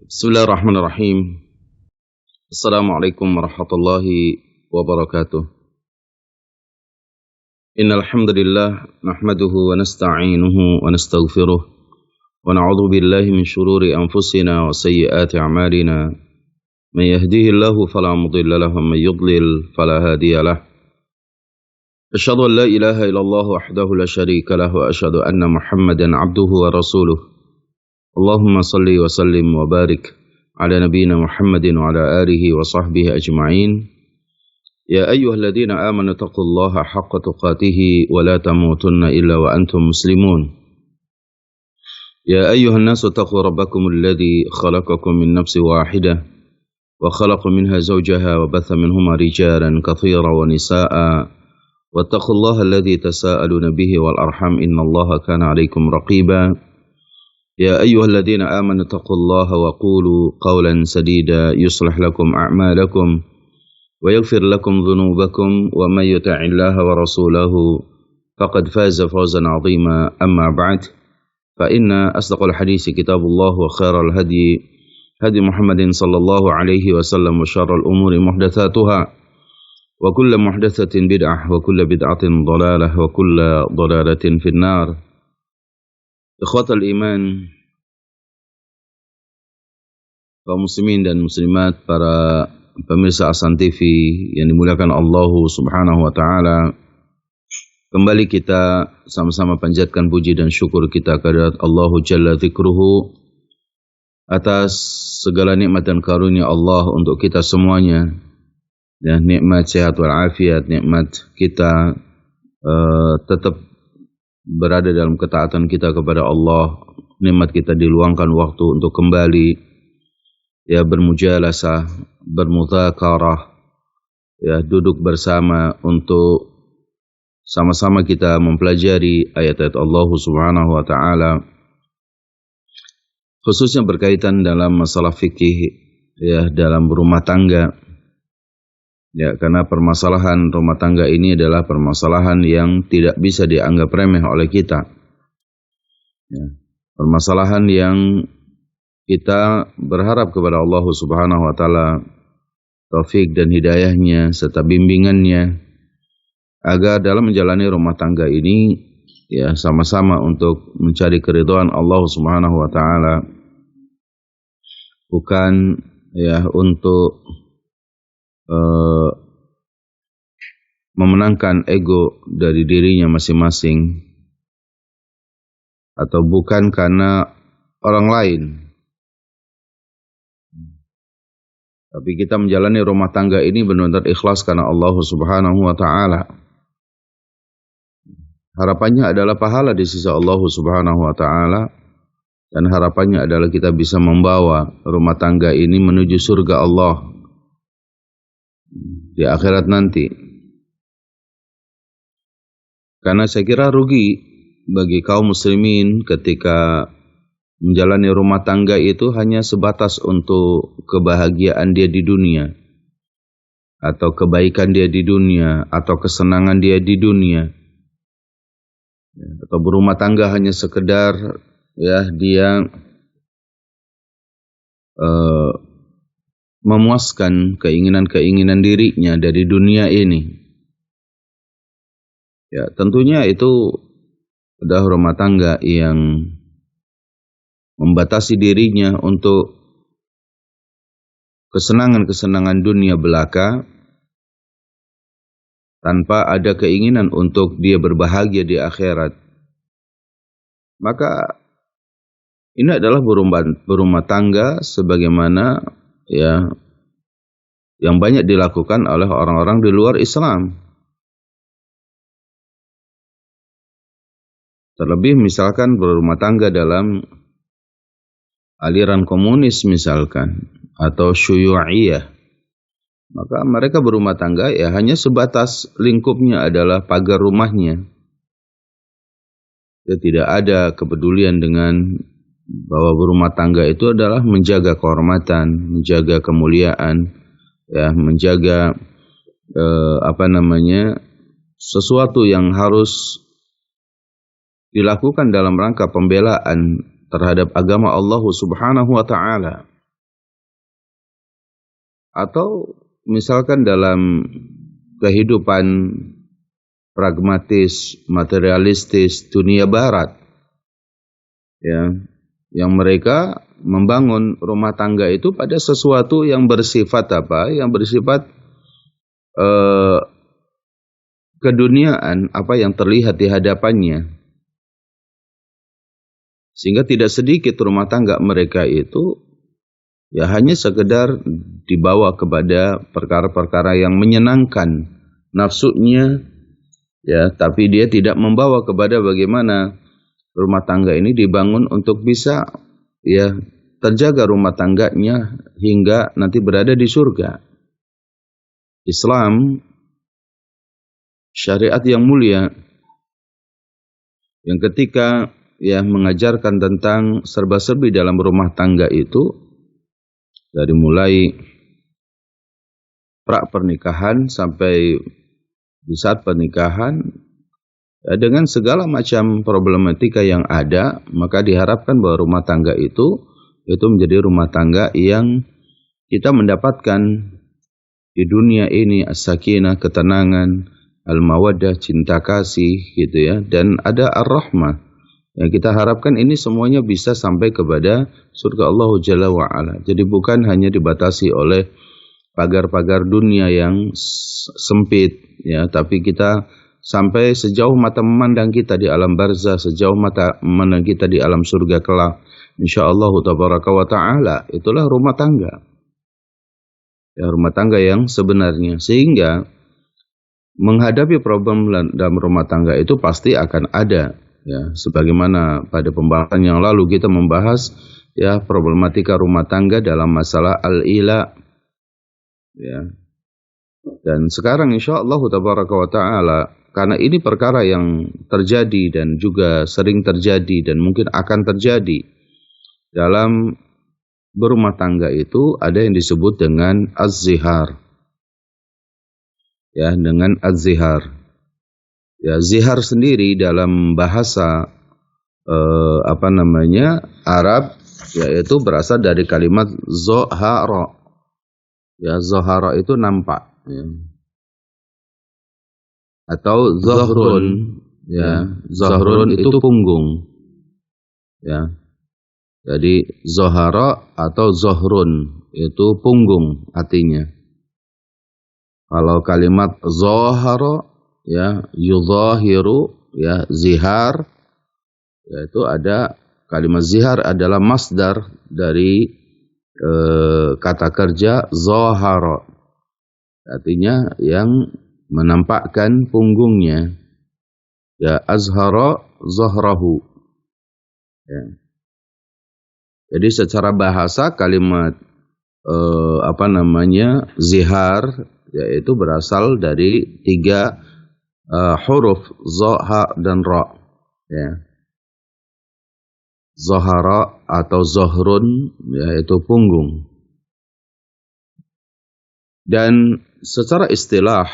Bismillahirrahmanirrahim. Assalamualaikum warahmatullahi wabarakatuh. Innal hamdalillah nahmaduhu wa nasta'inuhu wa nastaghfiruh wa na'udzu billahi min shururi anfusina wa sayyiati a'malina. May yahdihillahu fala mudilla lahu wa may yudlil fala hadiya lahu. Asyhadu an la ilaha illallah wahdahu la syarika lahu wa asyhadu anna Muhammadan 'abduhu wa rasuluh. Allahumma salli wa sallim wa barik ala nabiyyina Muhammadin wa ala alihi wa sahbihi ajma'in. Ya ayyuhalladzina amanu taqullaha haqqa tuqatih wa la tamutunna illa wa antum muslimun. Ya ayyuhan nasu taqu rabbakumul ladzi khalaqakum min nafsin wahidah wa khalaqa minha zawjaha wa batha minhuma rijalan katsiran wa nisaa'a wattaqullaha alladzi tasaaluna bihi wal arham innallaha kana 'alaikum raqiba. يا أيها الذين آمنوا اتقوا الله وقولوا قولا سديدا يصلح لكم أعمالكم ويغفر لكم ذنوبكم ومن يطع الله ورسوله فقد فاز فوزا عظيما أما بعد فإن أصدق الحديث كتاب الله وخير الهدي هدي محمد صلى الله عليه وسلم وشر الأمور محدثاتها وكل محدثة بدعة وكل بدعة ضلالة وكل ضلالة في النار. Ikhwatal iman, kaum muslimin dan muslimat, para pemirsa Ahsan TV yang dimuliakan Allah Subhanahu wa taala. Kembali kita sama-sama panjatkan puji dan syukur kita kehadirat Allah Jalla Dzikruhu atas segala nikmat dan karunia Allah untuk kita semuanya. Dan nikmat sehat wal afiat, nikmat kita tetap berada dalam ketaatan kita kepada Allah, nikmat kita diluangkan waktu untuk kembali bermujalasah, bermudzakarah, duduk bersama untuk sama-sama kita mempelajari ayat-ayat Allah Subhanahu wa taala, khususnya berkaitan dalam masalah fikih dalam rumah tangga. Karena permasalahan rumah tangga ini adalah permasalahan yang tidak bisa dianggap remeh oleh kita. Permasalahan yang kita berharap kepada Allah Subhanahu wa taala taufik dan hidayahnya serta bimbingannya agar dalam menjalani rumah tangga ini sama-sama untuk mencari keridhaan Allah Subhanahu wa taala, bukan untuk memenangkan ego dari dirinya masing-masing, atau bukan karena orang lain, tapi kita menjalani rumah tangga ini benar-benar ikhlas karena Allah Subhanahu wa taala. Harapannya adalah pahala di sisi Allah Subhanahu wa taala, dan harapannya adalah kita bisa membawa rumah tangga ini menuju surga Allah di akhirat nanti. Karena saya kira rugi bagi kaum muslimin ketika menjalani rumah tangga itu hanya sebatas untuk kebahagiaan dia di dunia, atau kebaikan dia di dunia, atau kesenangan dia di dunia, atau berumah tangga hanya sekedar dia memuaskan keinginan-keinginan dirinya dari dunia ini. Tentunya itu adalah rumah tangga yang membatasi dirinya untuk kesenangan-kesenangan dunia belaka tanpa ada keinginan untuk dia berbahagia di akhirat. Maka ini adalah berumah tangga sebagaimana yang banyak dilakukan oleh orang-orang di luar Islam. Terlebih misalkan berumah tangga dalam aliran komunis misalkan, atau syuyu'iyah. Maka mereka berumah tangga hanya sebatas lingkupnya adalah pagar rumahnya. Tidak ada kepedulian dengan bahwa berumah tangga itu adalah menjaga kehormatan, menjaga kemuliaan, menjaga sesuatu yang harus dilakukan dalam rangka pembelaan terhadap agama Allah Subhanahu wa taala. atau misalkan dalam kehidupan pragmatis, materialistis dunia barat, ya, yang mereka membangun rumah tangga itu pada sesuatu yang bersifat apa? Yang bersifat keduniaan, apa yang terlihat di hadapannya. Sehingga tidak sedikit rumah tangga mereka itu ya hanya sekedar dibawa kepada perkara-perkara yang menyenangkan nafsunya, ya, tapi dia tidak membawa kepada bagaimana rumah tangga ini dibangun untuk bisa ya terjaga rumah tangganya hingga nanti berada di surga. Islam syariat yang mulia yang ketika ya mengajarkan tentang serba-serbi dalam rumah tangga itu dari mulai pra pernikahan sampai di saat pernikahan ya, dengan segala macam problematika yang ada, maka diharapkan bahwa rumah tangga itu menjadi rumah tangga yang kita mendapatkan di dunia ini as-sakinah, ketenangan, al-mawaddah, cinta kasih gitu ya, dan ada ar-rahmah. Yang kita harapkan ini semuanya bisa sampai kepada surga Allah Jalla wa'ala. Jadi bukan hanya dibatasi oleh pagar-pagar dunia yang sempit, ya, tapi kita sampai sejauh mata memandang kita di alam barzah, sejauh mata memandang kita di alam surga kelak. InsyaAllah tabaraka wa ta'ala, itulah rumah tangga. Ya, rumah tangga yang sebenarnya. Sehingga menghadapi problem dalam rumah tangga itu pasti akan ada. Ya, sebagaimana pada pembahasan yang lalu kita membahas ya problematika rumah tangga dalam masalah al-ila, ya. Dan sekarang insyaallah tabaraka wa taala, karena ini perkara yang terjadi dan juga sering terjadi dan mungkin akan terjadi dalam berumah tangga itu, ada yang disebut dengan az-zihar. Ya, dengan az-zihar. Ya, zihar sendiri dalam bahasa Arab, yaitu berasal dari kalimat zohara. Ya, zohara itu nampak, ya. Atau zohrun, ya, zohrun itu punggung, ya. Jadi zohara atau zohrun itu punggung artinya. Kalau kalimat zohara, ya, yudhahiru, ya, zihar, yaitu ada kalimat zihar adalah masdar dari kata kerja zahara, artinya yang menampakkan punggungnya, ya, azhara zahrahu, ya. Jadi secara bahasa kalimat zihar yaitu berasal dari 3 huruf za, ha, dan ra, ya. Zahara atau zahrun yaitu punggung. Dan secara istilah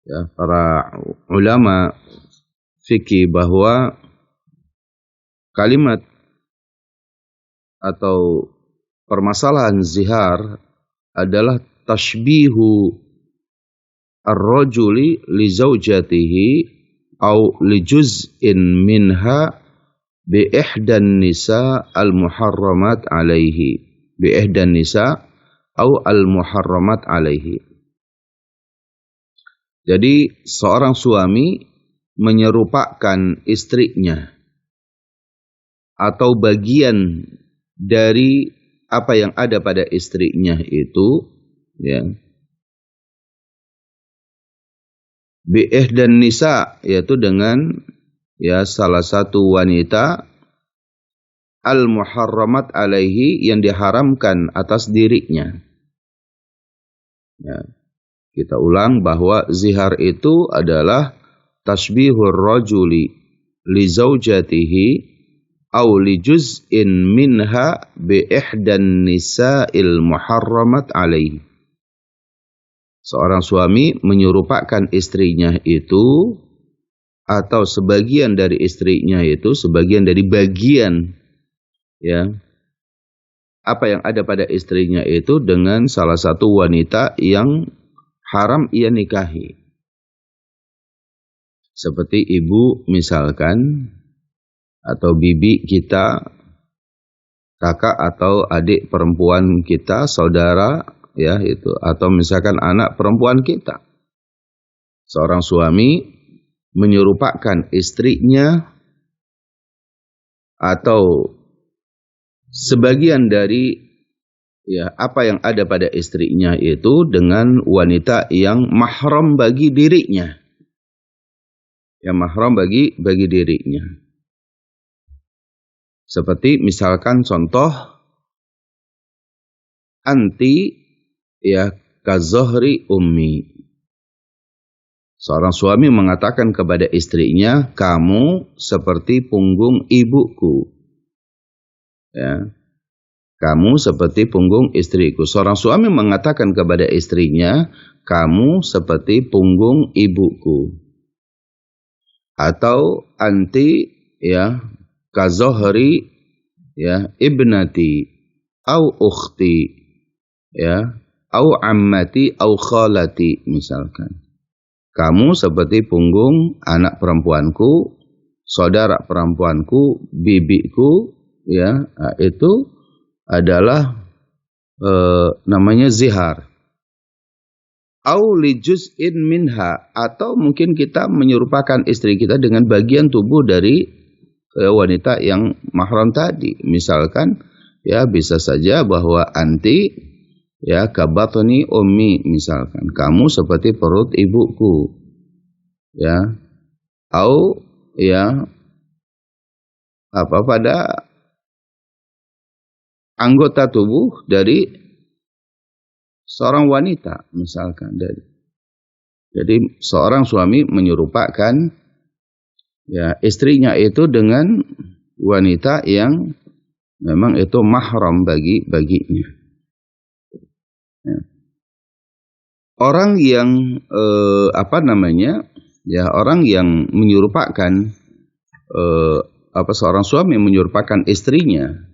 ya para ulama fikih bahwa kalimat atau permasalahan zihar adalah tashbihu ar-rajuli li zaujatihi au li juz'in minha bi ihdan nisa al-muharramat alaihi, bi ihdan nisa au al-muharramat alaihi. Jadi seorang suami menyerupakan istrinya atau bagian dari apa yang ada pada istrinya itu, ya, bi ihdan nisa, yaitu dengan ya salah satu wanita al-muharramat alaihi, yang diharamkan atas dirinya. Ya, kita ulang bahwa zihar itu adalah tashbihur rajuli li zaujatihi au li juz'in minha bi ihdan nisa'il muharramat alaihi. Seorang suami menyerupakan istrinya itu atau sebagian dari istrinya itu, sebagian dari bagian, ya, apa yang ada pada istrinya itu dengan salah satu wanita yang haram ia nikahi. Seperti ibu misalkan, atau bibi kita, kakak atau adik perempuan kita, saudara, ya itu, atau misalkan anak perempuan kita. Seorang suami menyerupakan istrinya atau sebagian dari apa yang ada pada istrinya itu dengan wanita yang mahram bagi dirinya. Yang mahram bagi dirinya. Seperti misalkan contoh anti kazohri ummi. Seorang suami mengatakan kepada istrinya, kamu seperti punggung ibuku. Ya. Kamu seperti punggung istriku. Seorang suami mengatakan kepada istrinya, kamu seperti punggung ibuku. Atau anti kazohri ibnati au ukhti au ammati au khalati misalkan. Kamu seperti punggung anak perempuanku, saudara perempuanku, bibiku, itu adalah namanya zihar. Au li juz'in minha, atau mungkin kita menyerupakan istri kita dengan bagian tubuh dari wanita yang mahram tadi. Misalkan bisa saja bahwa anti kabatni ummi, misalkan kamu seperti perut ibuku. Au pada anggota tubuh dari seorang wanita misalkan. Jadi seorang suami menyerupakan istrinya itu dengan wanita yang memang itu mahram baginya. Orang yang orang yang menyerupakan seorang suami menyerupakan istrinya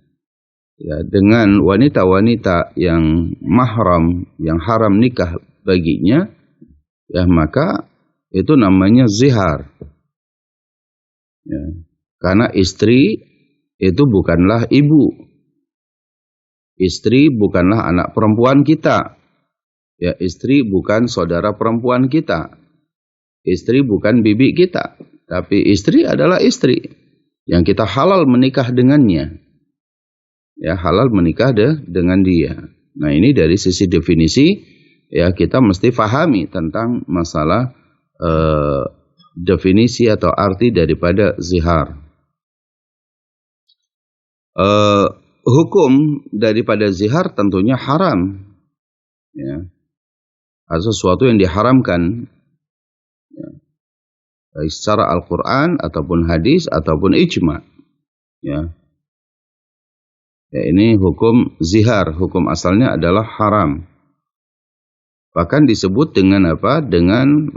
dengan wanita-wanita yang mahram, yang haram nikah baginya, maka itu namanya zihar. Karena istri itu bukanlah ibu. Istri bukanlah anak perempuan kita. Istri bukan saudara perempuan kita. Istri bukan bibi kita. Tapi istri adalah istri yang kita halal menikah dengannya. Halal menikah dengan dia. Nah, ini dari sisi definisi kita mesti fahami tentang masalah definisi atau arti daripada zihar. Hukum daripada zihar tentunya haram. Ada sesuatu yang diharamkan baik secara Al-Quran ataupun hadis ataupun ijma. Ini hukum zihar, hukum asalnya adalah haram. Bahkan disebut dengan apa? Dengan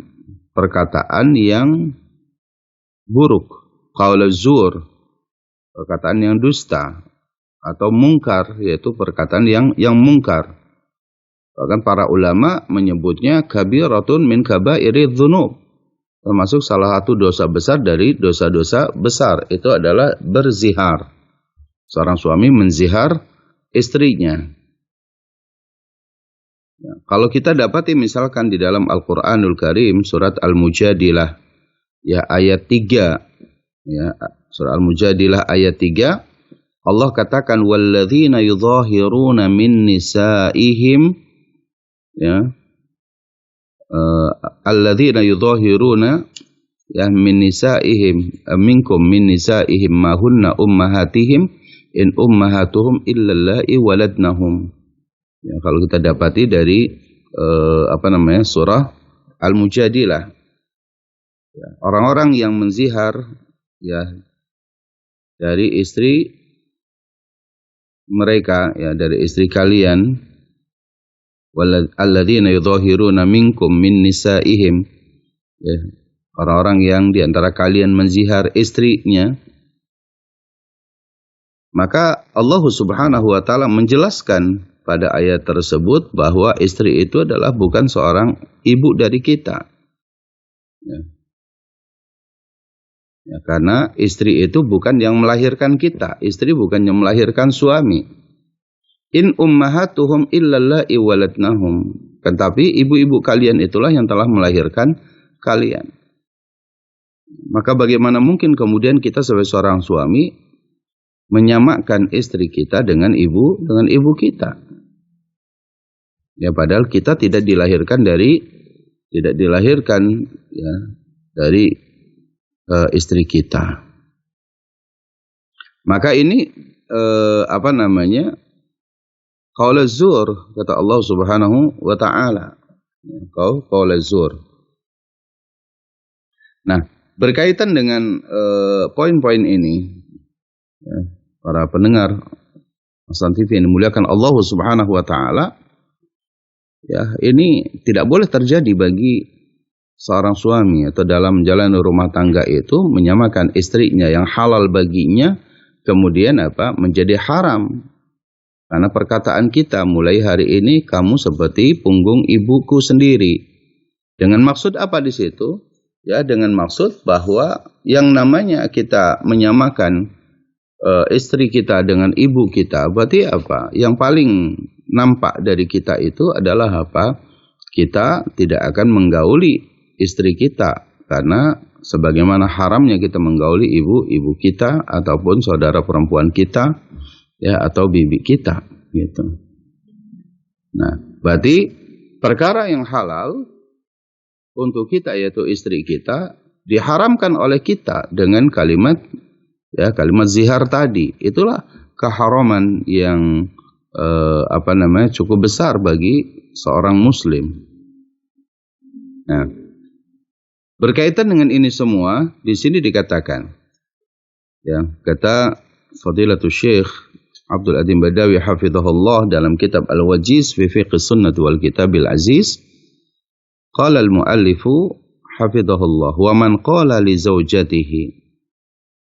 perkataan yang buruk, qaul zur, perkataan yang dusta, atau mungkar, yaitu perkataan yang mungkar. Bahkan para ulama menyebutnya kabiratun min kaba'iridz dzunub, termasuk salah satu dosa besar dari dosa-dosa besar, itu adalah berzihar. Seorang suami menzihar istrinya. Kalau kita dapati misalkan di dalam Al-Quranul Karim surat Al-Mujadilah ayat 3, surah Al-Mujadilah ayat 3, Allah katakan walladzina yudhahiruna min nisaihim alladzina yudhahiruna min nisaihim minkum min nisaihim ma hunna ummahatihim in ummahatuhum illallai waladnahum. Kalau kita dapati dari surah Al-Mujadilah, orang-orang yang menzihar dari istri mereka, dari istri kalian, alladzina yudhahiruna minkum min nisaihim, orang-orang yang di antara kalian menzihar istrinya, Maka Allah Subhanahu wa taala menjelaskan pada ayat tersebut bahwa istri itu adalah bukan seorang ibu dari kita. Ya. Ya, karena istri itu bukan yang melahirkan kita, istri bukan yang melahirkan suami. In ummahatuhum illallai waladnahum. Tetapi ibu-ibu kalian itulah yang telah melahirkan kalian. Maka bagaimana mungkin kemudian kita sebagai seorang suami menyamakan istri kita dengan ibu kita? Ya, padahal kita tidak dilahirkan dari istri kita. Maka ini qaul zur, kata Allah Subhanahu wa taala. Qaul zur. Nah, berkaitan dengan poin-poin ini, ya, para pendengar Hasan TV yang dimuliakan Allah Subhanahu wa taala, ya, ini tidak boleh terjadi bagi seorang suami atau dalam menjalani rumah tangga itu menyamakan istrinya yang halal baginya kemudian menjadi haram. Karena perkataan kita mulai hari ini kamu seperti punggung ibuku sendiri. Dengan maksud apa di situ? Ya, dengan maksud bahwa yang namanya kita menyamakan istri kita dengan ibu kita, berarti apa? Yang paling nampak dari kita itu adalah apa? Kita tidak akan menggauli istri kita, karena sebagaimana haramnya kita menggauli ibu kita ataupun saudara perempuan kita, ya, atau bibi kita, gitu. Nah, berarti perkara yang halal untuk kita yaitu istri kita diharamkan oleh kita dengan kalimat zihar tadi. Itulah keharaman yang cukup besar bagi seorang muslim. Nah, berkaitan dengan ini semua, di sini dikatakan, ya, kata Fadilatul Syekh Abdul Adim Badawi hafizahullah dalam kitab Al-Wajiz fi Fiqh Sunnah wal Kitabil Aziz, qala al-muallifu hafizahullah, wa man qala li zaujatihi,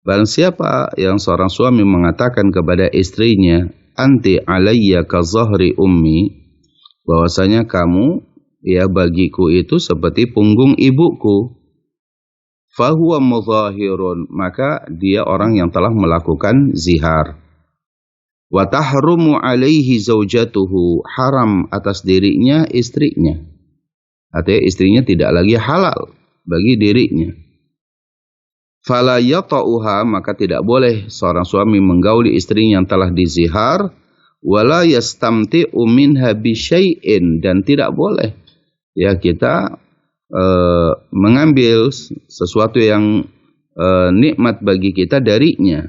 barang siapa yang seorang suami mengatakan kepada istrinya, anti alayya ka zahri ummi, bahwasanya kamu, ya, bagiku itu seperti punggung ibuku, fahuwa mudhahirun, maka dia orang yang telah melakukan zihar. Wa tahrumu alaihi zaujatuhu, haram atas dirinya istrinya. Artinya istrinya tidak lagi halal bagi dirinya. Fala yata'uha, maka tidak boleh seorang suami menggauli istrinya yang telah dizihar. Wala yastamti'u minha bisyai'in, dan tidak boleh, ya, kita mengambil sesuatu yang nikmat bagi kita darinya,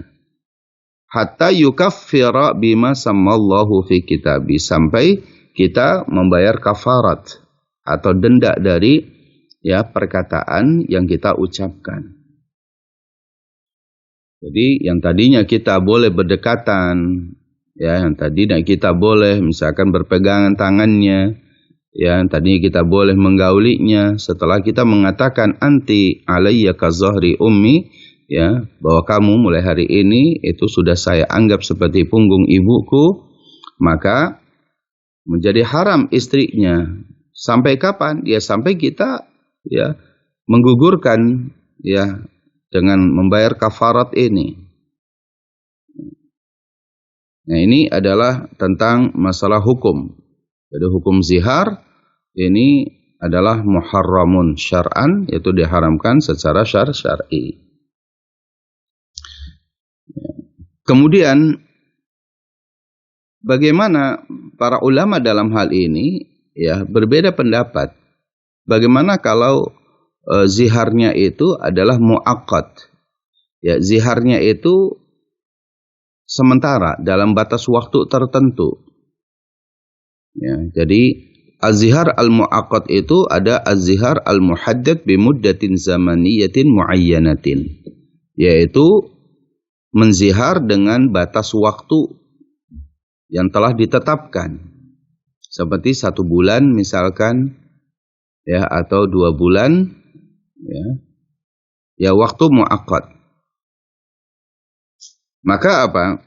hatta yukaffira bima sammallahu fi kitabi, sampai kita membayar kafarat atau denda dari, ya, perkataan yang kita ucapkan. Jadi yang tadinya kita boleh berdekatan, ya, yang tadinya kita boleh misalkan berpegangan tangannya, ya, tadinya kita boleh menggaulinya, setelah kita mengatakan anti alayya ka zahri ummi, ya, bahwa kamu mulai hari ini itu sudah saya anggap seperti punggung ibuku, maka menjadi haram istrinya. Sampai kapan? Ya, sampai kita, ya, menggugurkan, ya, dengan membayar kafarat ini. Nah, ini adalah tentang masalah hukum. Jadi hukum zihar ini adalah muharramun syar'an, yaitu diharamkan secara syar'i. Kemudian bagaimana para ulama dalam hal ini, ya, berbeda pendapat. Bagaimana kalau ziharnya itu adalah muaqqad? Ya, ziharnya itu sementara dalam batas waktu tertentu. Ya, jadi az-zihar al-mu'aqqad itu ada az-zihar al-muhaddad bimuddatin zamaniyatin muayyanatin, yaitu menzihar dengan batas waktu yang telah ditetapkan, seperti 1 bulan misalkan, ya, atau 2 bulan, ya, waktu mu'aqqad. Maka apa?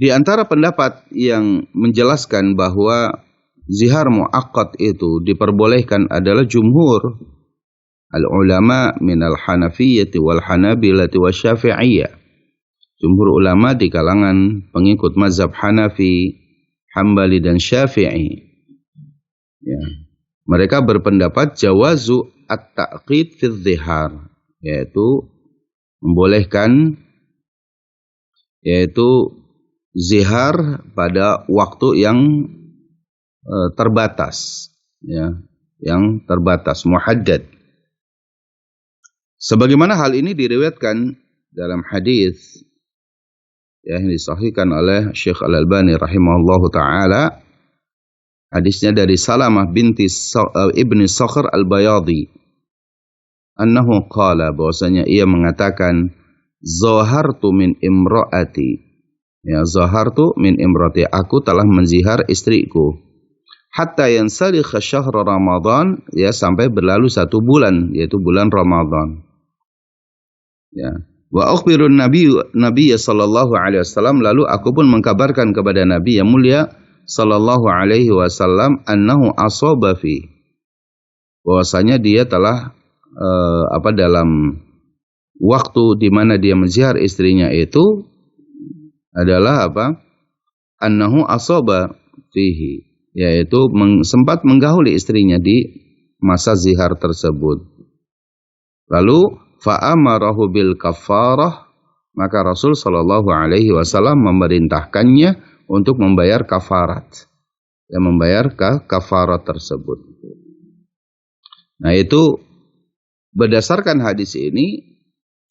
Di antara pendapat yang menjelaskan bahwa zihar muaqqad itu diperbolehkan adalah jumhur al-ulama minal hanafiyyati wal hanabilati wasyafi'iyah. Jumhur ulama di kalangan pengikut mazhab Hanafi, Hambali dan Syafi'i. Ya. Mereka berpendapat jawazu at-ta'qid fi zihar, yaitu membolehkan zihar pada waktu yang terbatas, ya, yang terbatas, muhaddad. Sebagaimana hal ini diriwayatkan dalam hadis yang disahihkan oleh Syekh Al-Albani rahimahullahu taala. Hadisnya dari Salamah binti Ibni Sakhr Al-Bayadi. Annahu qala, bahwasanya ia mengatakan, zahartu min imraati. Ya, zahartu min imraati, aku telah menzihar istriku. Hatta yansalikha syahr Ramadan, ya, sampai berlalu 1 bulan, yaitu bulan Ramadan. Ya. Wa akhbirun Nabi sallallahu alaihi wasallam, lalu aku pun mengkabarkan kepada Nabi yang mulia sallallahu alaihi wasallam annahu asaba fi, bahwasanya dia telah dalam waktu di mana dia menzihar istrinya itu adalah annahu asaba fihi, yaitu sempat menggahuli istrinya di masa zihar tersebut. Lalu fa'amarahu bil kafarah, maka Rasul sallallahu alaihi wasallam memerintahkannya untuk membayar kafarat, yang membayar kafarat tersebut. Nah, itu berdasarkan hadis ini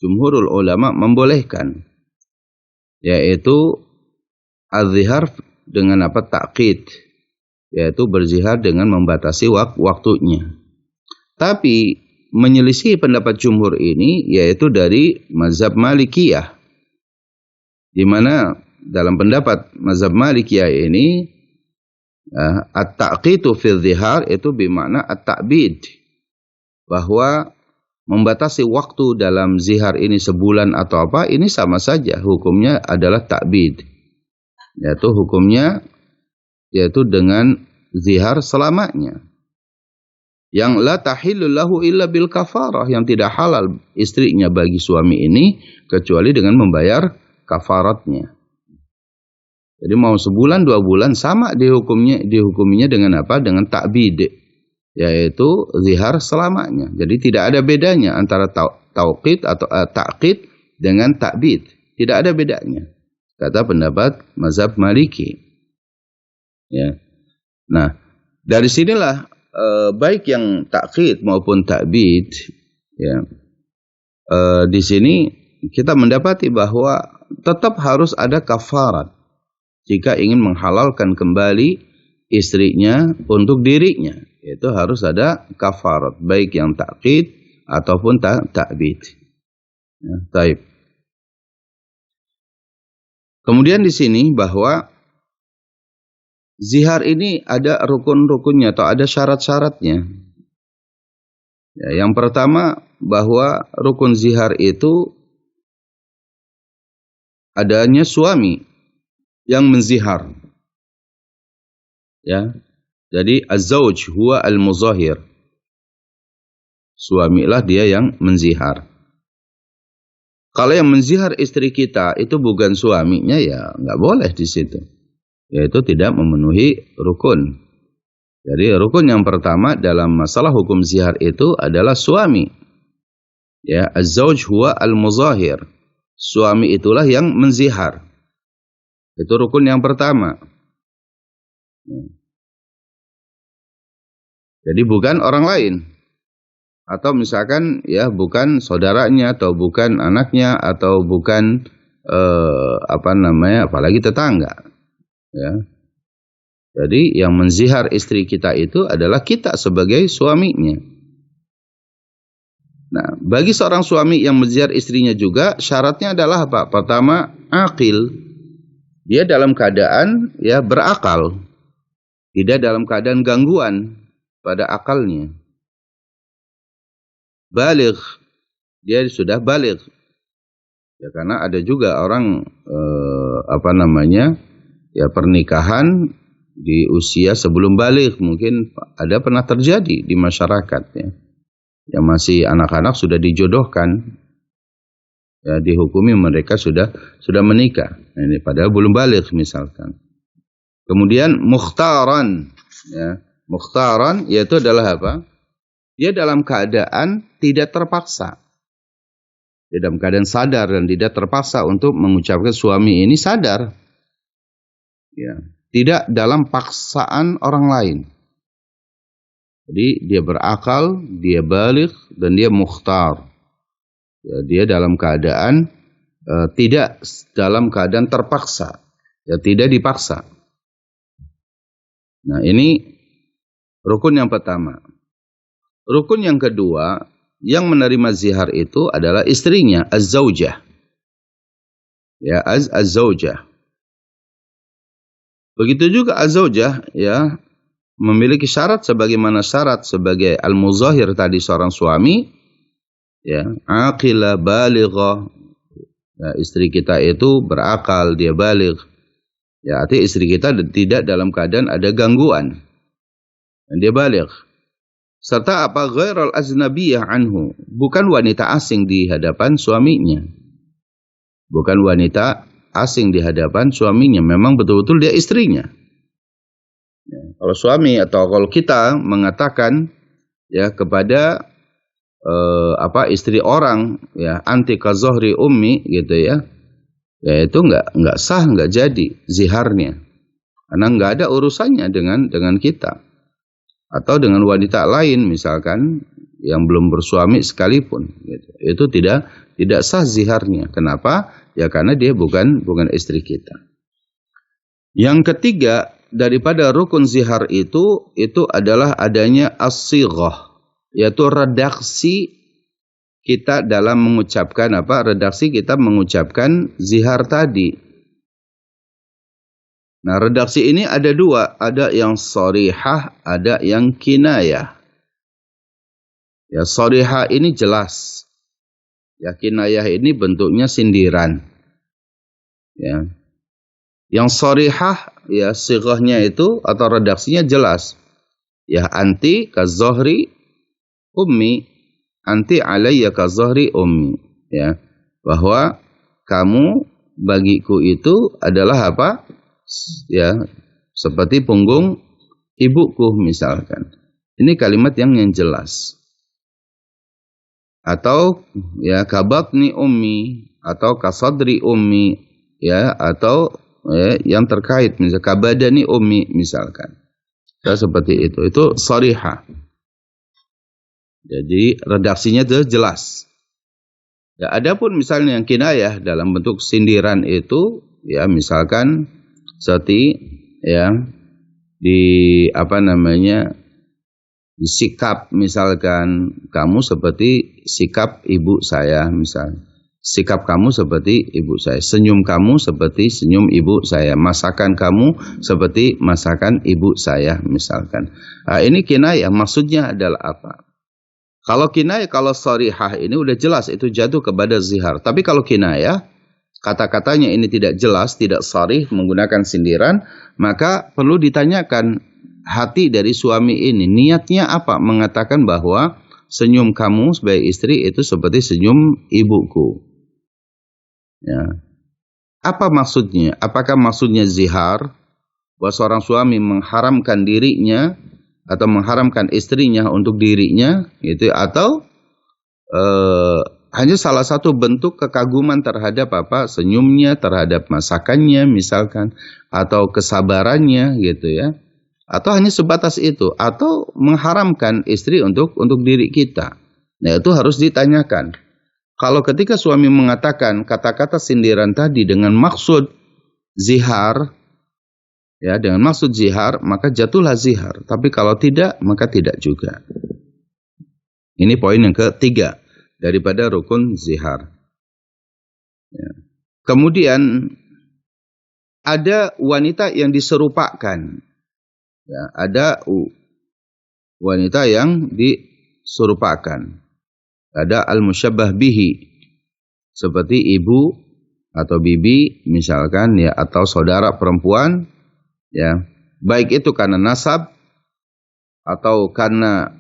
jumhurul ulama membolehkan, yaitu az-zihar dengan ta'qid, yaitu berzihar dengan membatasi waktunya. Tapi menyelisih pendapat jumhur ini yaitu dari mazhab Malikiyah, di mana dalam pendapat mazhab Malikiyah ini at-ta'qitu fil zihar itu bermakna at-ta'bid, bahwa membatasi waktu dalam zihar ini sebulan atau apa, ini sama saja hukumnya adalah ta'bid, yaitu hukumnya yaitu dengan zihar selamanya. Yang la tahillu lahu illa bil kafarah, yang tidak halal istrinya bagi suami ini kecuali dengan membayar kafaratnya. Jadi mau sebulan 2 bulan sama dihukuminya dengan apa? Dengan ta'bid, yaitu zihar selamanya. Jadi tidak ada bedanya antara tauqid atau ta'qid dengan ta'bid. Tidak ada bedanya, kata pendapat mazhab Maliki. Ya. Nah, dari sinilah baik yang ta'qid maupun ta'bid, ya, di sini kita mendapati bahwa tetap harus ada kafarat jika ingin menghalalkan kembali istrinya untuk dirinya, yaitu harus ada kafarat, baik yang ta'qid ataupun ta'bid. Ya, taib. Kemudian di sini bahwa zihar ini ada rukun-rukunnya atau ada syarat-syaratnya. Ya, yang pertama bahwa rukun zihar itu adanya suami yang menzihar. Ya. Jadi az-zawj huwa al-muzahir. Suamilah dia yang menzihar. Kalau yang menzihar istri kita itu bukan suaminya, ya nggak boleh di situ. Yaitu tidak memenuhi rukun. Jadi rukun yang pertama dalam masalah hukum zihar itu adalah suami. Ya, az-zawj huwa al-muzahir. Suami itulah yang menzihar. Itu rukun yang pertama. Ya. Jadi bukan orang lain. Atau misalkan ya bukan saudaranya atau bukan anaknya atau bukan apalagi tetangga. Ya. Jadi yang menzihar istri kita itu adalah kita sebagai suaminya. Nah, bagi seorang suami yang menzihar istrinya juga syaratnya adalah apa? Pertama, aqil. Dia dalam keadaan ya berakal. Tidak dalam keadaan gangguan pada akalnya. Baligh. Dia sudah baligh. Ya karena ada juga orang ya pernikahan di usia sebelum balik, mungkin ada pernah terjadi di masyarakat ya. Yang masih anak-anak sudah dijodohkan, ya dihukumi mereka sudah menikah. Nah, ini padahal belum balik misalkan. Kemudian mukhtaran, ya. Mukhtaran yaitu adalah apa? Dia dalam keadaan tidak terpaksa. Dia dalam keadaan sadar dan tidak terpaksa untuk mengucapkan suami ini sadar. Ya, tidak dalam paksaan orang lain. Jadi dia berakal, dia balik dan dia mukhtar. Ya, dia dalam keadaan tidak dalam keadaan terpaksa. Ya, tidak dipaksa. Nah, ini rukun yang pertama. Rukun yang kedua, yang menerima zihar itu adalah istrinya, az-zaujah. Ya, az-zaujah. Begitu juga az-zaujah, ya, memiliki syarat sebagaimana syarat sebagai al-muzahir tadi seorang suami, ya, aqilah balighah. Ya, istri kita itu berakal, dia baligh. Ya, artinya istri kita tidak dalam keadaan ada gangguan. Dan dia baligh. Serta apa ghairal aznabiyah anhu, bukan wanita asing di hadapan suaminya. Bukan wanita asing di hadapan suaminya, memang betul-betul dia istrinya. Ya, kalau suami atau kalau kita mengatakan ya kepada istri orang ya anti kazohri ummi gitu ya, ya itu nggak sah, nggak jadi ziharnya, karena nggak ada urusannya dengan kita. Atau dengan wanita lain misalkan yang belum bersuami sekalipun gitu. Itu tidak sah ziharnya. Kenapa? Ya karena dia bukan istri kita. Yang ketiga daripada rukun zihar itu adalah adanya as-sighah, yaitu redaksi kita dalam mengucapkan redaksi kita mengucapkan zihar tadi. Nah, redaksi ini ada dua, ada yang sharihah, ada yang kinayah. Ya, sharihah ini jelas. Ya, kinayah ini bentuknya sindiran. Ya. Yang sharihah ya sighahnya itu atau redaksinya jelas. Ya, anti kazohri ummi, anti alayya kazohri ummi. Ya, bahwa kamu bagiku itu adalah apa? Ya, seperti punggung ibuku misalkan. Ini kalimat yang jelas. Atau ya kabatni ummi atau kasadri ummi ya, atau ya, yang terkait misalnya kabadani ummi misalkan. Ya, seperti itu. Itu sharihah. Jadi redaksinya itu jelas. Ya, adapun misalnya yang kinayah dalam bentuk sindiran itu ya misalkan seperti ya disikap misalkan kamu seperti sikap ibu saya misalnya. Sikap kamu seperti ibu saya, senyum kamu seperti senyum ibu saya, masakan kamu seperti masakan ibu saya misalkan. Nah, ini kinayah maksudnya adalah apa? Kalau kinayah, kalau sharihah ini udah jelas itu jatuh kepada zihar. Tapi kalau kinayah kata-katanya ini tidak jelas, tidak sharih, menggunakan sindiran, maka perlu ditanyakan hati dari suami ini. Niatnya apa? Mengatakan bahwa senyum kamu sebagai istri itu seperti senyum ibuku. Ya. Apa maksudnya? Apakah maksudnya zihar? Bahwa seorang suami mengharamkan dirinya atau mengharamkan istrinya untuk dirinya, gitu, atau hanya salah satu bentuk kekaguman terhadap senyumnya, terhadap masakannya misalkan, atau kesabarannya gitu ya, atau hanya sebatas itu, atau mengharamkan istri untuk diri kita. Nah, itu harus ditanyakan. Kalau ketika suami mengatakan kata-kata sindiran tadi dengan maksud zihar, ya dengan maksud zihar, maka jatuhlah zihar. Tapi kalau tidak, maka tidak juga. Ini poin yang ketiga daripada rukun zihar. Ya. Kemudian ada wanita yang diserupakan. Ya, ada wanita yang diserupakan. Ada al-musyabbah bihi. seperti ibu atau bibi misalkan ya, atau saudara perempuan ya, baik itu karena nasab atau karena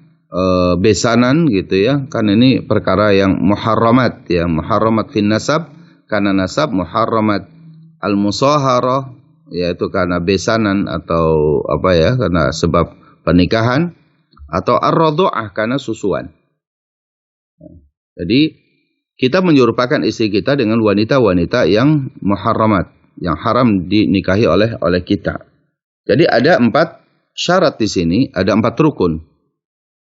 besanan gitu ya, kan ini perkara yang muharramat ya, muharramat fin nasab karena nasab, muharramat al-musaharah yaitu karena besanan atau apa ya, karena sebab pernikahan, atau ar-radha'ah karena susuan. Jadi kita menyerupakan istri kita dengan wanita-wanita yang muharramat, yang haram dinikahi oleh kita. Jadi ada 4 syarat di sini, ada 4 rukun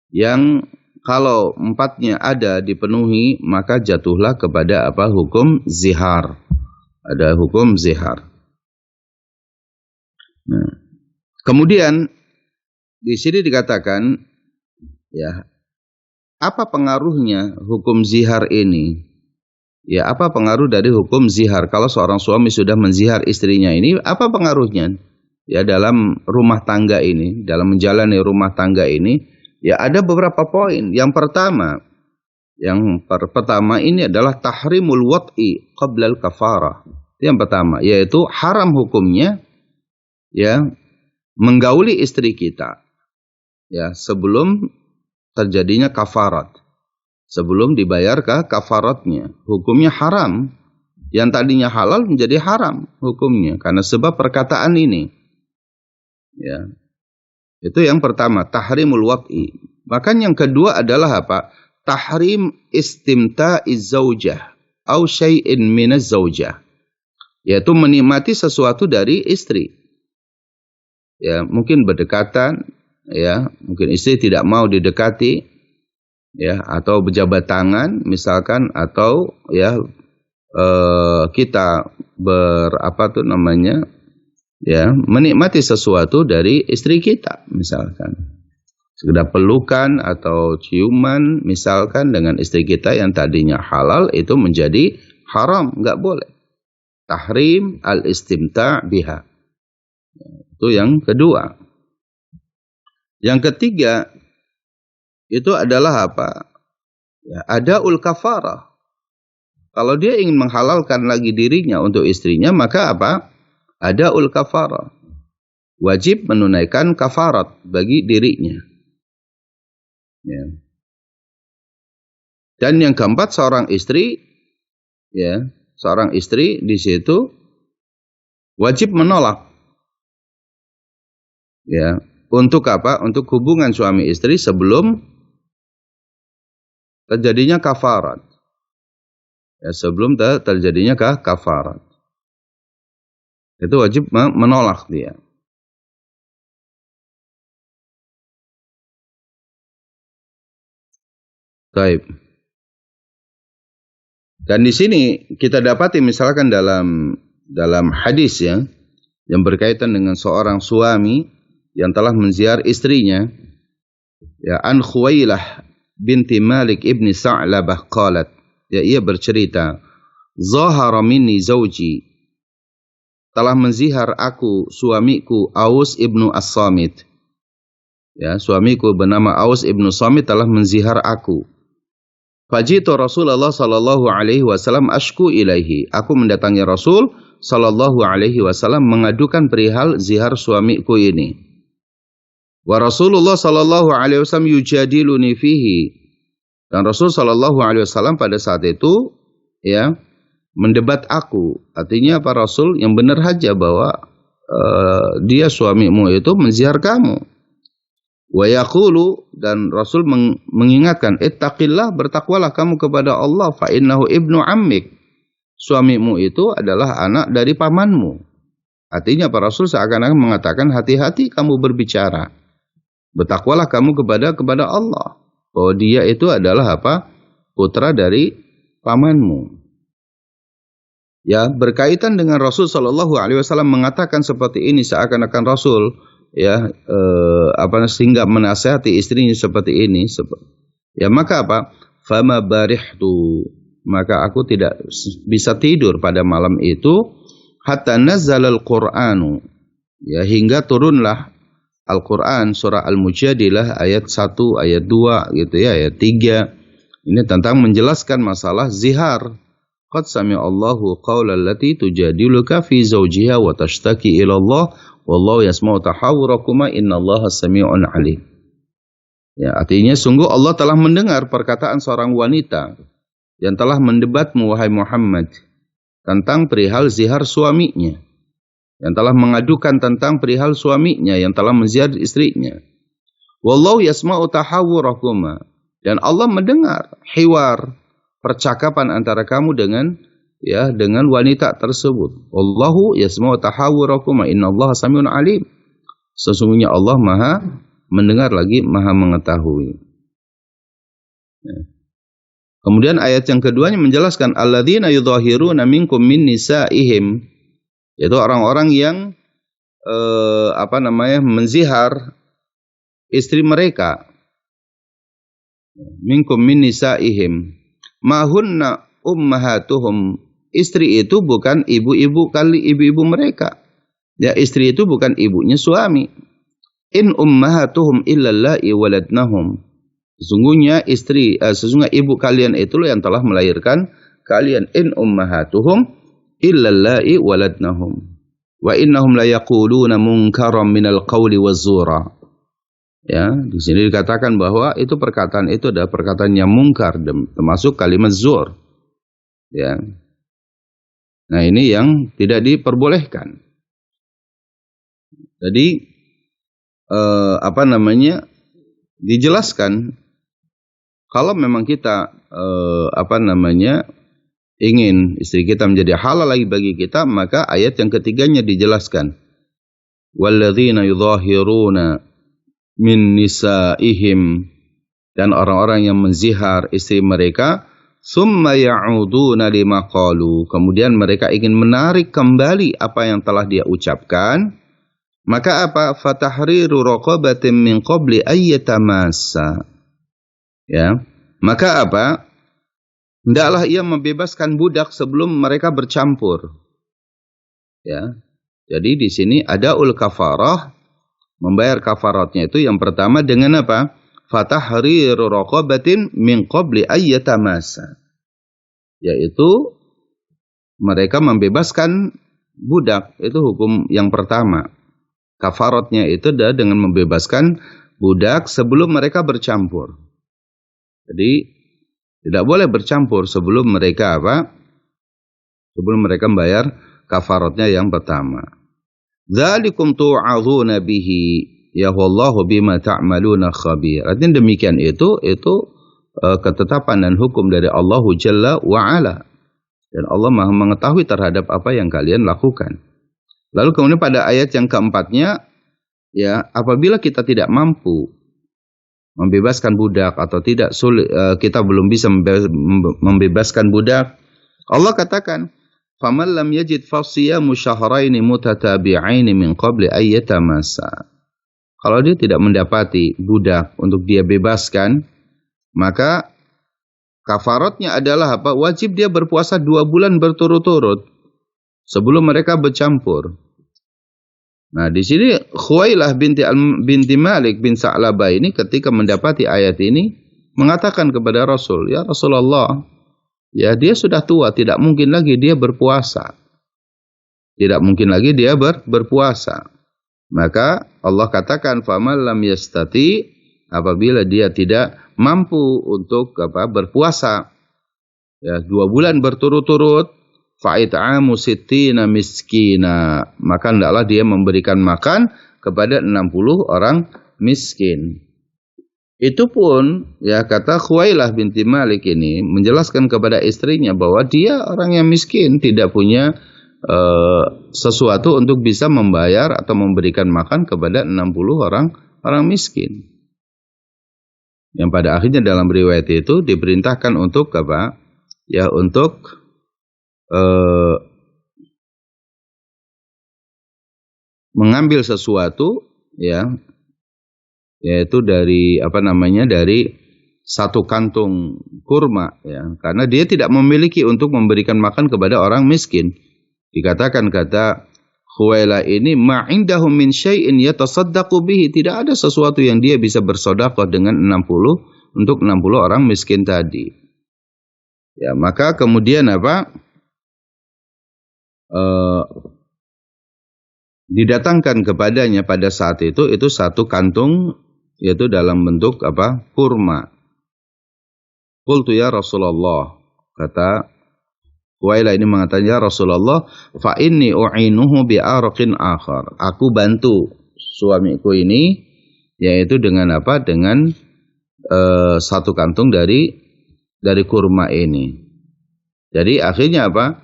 yang kalau 4-nya ada dipenuhi maka jatuhlah kepada apa? Hukum zihar. Ada hukum zihar. Nah, kemudian di sini dikatakan ya, apa pengaruhnya hukum zihar ini? Ya, apa pengaruh dari hukum zihar? Kalau seorang suami sudah menzihar istrinya ini, apa pengaruhnya? Ya, dalam rumah tangga ini, dalam menjalani rumah tangga ini, ya ada beberapa poin. Yang pertama ini adalah tahrimul wat'i qabla al-kafarah. Yang pertama, yaitu haram hukumnya ya menggauli istri kita ya sebelum terjadinya kafarat, sebelum dibayar kafaratnya, hukumnya haram. Yang tadinya halal menjadi haram hukumnya karena sebab perkataan ini ya. Itu yang pertama, tahrimul wat'i. Bahkan yang kedua adalah apa? Tahrim istimta'iz zaujah au syai'in minaz zaujah, yaitu menikmati sesuatu dari istri. Ya, mungkin berdekatan, ya, mungkin istri tidak mau didekati, ya, atau berjabat tangan, misalkan, atau ya kita ya, menikmati sesuatu dari istri kita, misalkan, sekedar pelukan atau ciuman, misalkan dengan istri kita yang tadinya halal itu menjadi haram, nggak boleh. Tahrim al-istimta' biha. Itu yang kedua. Yang ketiga itu adalah apa? Ya, adaul kafarah. Kalau dia ingin menghalalkan lagi dirinya untuk istrinya, maka apa? Adaul kafarah. Wajib menunaikan kafarat bagi dirinya. Ya. Dan yang keempat, seorang istri, ya, seorang istri di situ wajib menolak. Ya, untuk apa? Untuk hubungan suami istri sebelum terjadinya kafarat. Ya, sebelum terjadinya kafarat. Itu wajib menolak dia. Baik. Dan di sini kita dapati misalkan dalam hadis ya, yang berkaitan dengan seorang suami yang telah menziar istrinya, ya, an Khuwailah binti Malik ibni Sa'labah qalat, ya, ia bercerita, zahara minni zawji, telah menzihar aku suamiku Aus ibnu As-Samit. Ya, suamiku bernama Aus ibnu Samit telah menzihar aku. Fajitu Rasulullah sallallahu alaihi wasallam ashku ilaihi. Aku mendatangi Rasul sallallahu alaihi wasallam mengadukan perihal zihar suamiku ini. Wa Rasulullah sallallahu alaihi wasallam yujadiluni fihi. Dan Rasul sallallahu alaihi wasallam pada saat itu ya mendebat aku. Artinya apa? Rasul yang benar saja bahwa dia suamimu itu menzihar kamu. Wa yaqulu, dan Rasul mengingatkan, ittaqillah, bertakwalah kamu kepada Allah, fa innahu ibnu ammik. Suamimu itu adalah anak dari pamanmu. Artinya para Rasul seakan-akan mengatakan, hati-hati kamu berbicara. Bertakwalah kamu kepada Allah, bahwa dia itu adalah apa? Putra dari pamanmu. Ya, berkaitan dengan Rasul sallallahu alaihi wasallam mengatakan seperti ini, seakan-akan Rasul ya sehingga menasihati istrinya seperti ini, ya, maka apa? Fama barihtu, maka aku tidak bisa tidur pada malam itu, hatta nazzalal Qur'anu, ya, hingga turunlah Al-Quran, surah Al-Mujadilah ayat 1, ayat 2 gitu ya, ayat 3. Ini tentang menjelaskan masalah zihar. qad sami'allahu qaulal lati tujadiluka fi zawjiha wa tashtaki ila Allah wallahu yasma'u tahawurakuma innallaha sami'un alim. Ya, artinya sungguh Allah telah mendengar perkataan seorang wanita yang telah mendebatmu wahai Muhammad tentang perihal zihar suaminya, yang telah mengadukan tentang perihal suaminya yang telah menziar istrinya. Wallahu yasma'u tahawurakuma, dan Allah mendengar hiwar percakapan antara kamu dengan wanita tersebut. Wallahu yasma'u tahawurakuma innallaha sami'un alim. Sesungguhnya Allah Maha mendengar lagi Maha mengetahui. Kemudian ayat yang keduanya menjelaskan alladzina yudhahiruna minkum min nisaihim, yaitu orang-orang yang menzihar istri mereka. Minkum min nisaihim ma hunna ummahatuhum, istri itu bukan ibu-ibu mereka. Ya, istri itu bukan ibunya suami. In ummahatuhum illallai waladnahum, sesungguhnya ibu kalian itulah yang telah melahirkan kalian. In ummahatuhum illallai waladnahum wa innahum la yaquluna munkaram minal qawli waz-zura. Ya, di sini dikatakan bahwa itu perkataan itu adalah perkataan yang mungkar, termasuk kalimat zur. Ya. Nah, ini yang tidak diperbolehkan. Jadi dijelaskan kalau memang kita ingin istri kita menjadi halal lagi bagi kita, maka ayat yang ketiganya dijelaskan. Walladzina yudhahiruna min nisaihim, dan orang-orang yang menzihar istri mereka, summa ya'uduna lima qalu, kemudian mereka ingin menarik kembali apa yang telah dia ucapkan, maka apa? Fatahriru raqabatin min qabli ayyatamassa. Ya, maka apa? Hendaklah ia membebaskan budak sebelum mereka bercampur. Ya. Jadi di sini ada kafarah, membayar kafaratnya itu yang pertama dengan apa? Fatahriru raqabatin min qabli ayyatamassa. Yaitu mereka membebaskan budak, itu hukum yang pertama. Kafaratnya itu adalah dengan membebaskan budak sebelum mereka bercampur. Jadi tidak boleh bercampur sebelum mereka sebelum mereka membayar kafaratnya yang pertama. Dzalikum tu'adzuna bihi ya wallahu bima ta'maluna khabir. Artinya demikian itu ketetapan dan hukum dari Allah Jalla wa Ala. Dan Allah Maha mengetahui terhadap apa yang kalian lakukan. Lalu kemudian pada ayat yang keempatnya, ya, apabila kita tidak mampu membebaskan budak atau tidak sulit, kita belum bisa membebaskan budak, Allah katakan, "Faman lam yajid fasiyamu syahraini mutatabi'aini min qabli ayyatamassa." Kalau dia tidak mendapati budak untuk dia bebaskan, maka kafaratnya adalah apa? Wajib dia berpuasa 2 bulan berturut-turut sebelum mereka bercampur. Nah, di sini Khuwailah binti Malik bin Sa'labah ini ketika mendapati ayat ini mengatakan kepada Rasul, "Ya Rasulullah, ya dia sudah tua, tidak mungkin lagi dia berpuasa. Tidak mungkin lagi dia berpuasa." Maka Allah katakan, "Faman lam yastati," apabila dia tidak mampu untuk berpuasa ya 2 bulan berturut-turut, fa'it'amu sittina miskina, maka hendaklah dia memberikan makan kepada 60 orang miskin. Itu pun ya kata Khuwailah binti Malik ini menjelaskan kepada istrinya bahwa dia orang yang miskin, tidak punya sesuatu untuk bisa membayar atau memberikan makan kepada 60 orang miskin. Yang pada akhirnya dalam riwayat itu diperintahkan untuk apa? Ya, untuk mengambil sesuatu, ya, yaitu dari dari satu kantung kurma, ya, karena dia tidak memiliki untuk memberikan makan kepada orang miskin. Dikatakan kata Khuwailah ini, ma'indahum min syai'in yatasaddaqu bihi, tidak ada sesuatu yang dia bisa bersedekah dengan 60 orang miskin tadi. Ya, maka kemudian apa? Didatangkan kepadanya pada saat itu satu kantung, yaitu dalam bentuk apa? Kurma. Qultu ya Rasulullah, kata Huwailah ini mengatakan, ya Rasulullah, fa inni u'inuhu bi araqin akhar. Aku bantu suamiku ini, yaitu dengan apa? Dengan satu kantung dari kurma ini. Jadi akhirnya apa?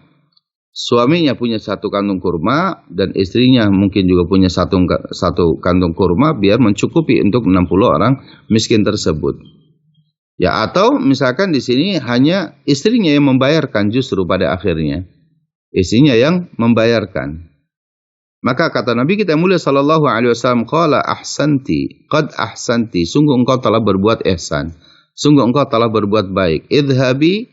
Suaminya punya satu kantung kurma dan istrinya mungkin juga punya satu kantung kurma biar mencukupi untuk 60 orang miskin tersebut. Ya, atau misalkan di sini hanya istrinya yang membayarkan justru pada akhirnya. Istrinya yang membayarkan. Maka kata Nabi kita mulia sallallahu alaihi wasallam, qala ahsanti, qad ahsanti, sungguh engkau telah berbuat ihsan. Sungguh engkau telah berbuat baik. Idhabi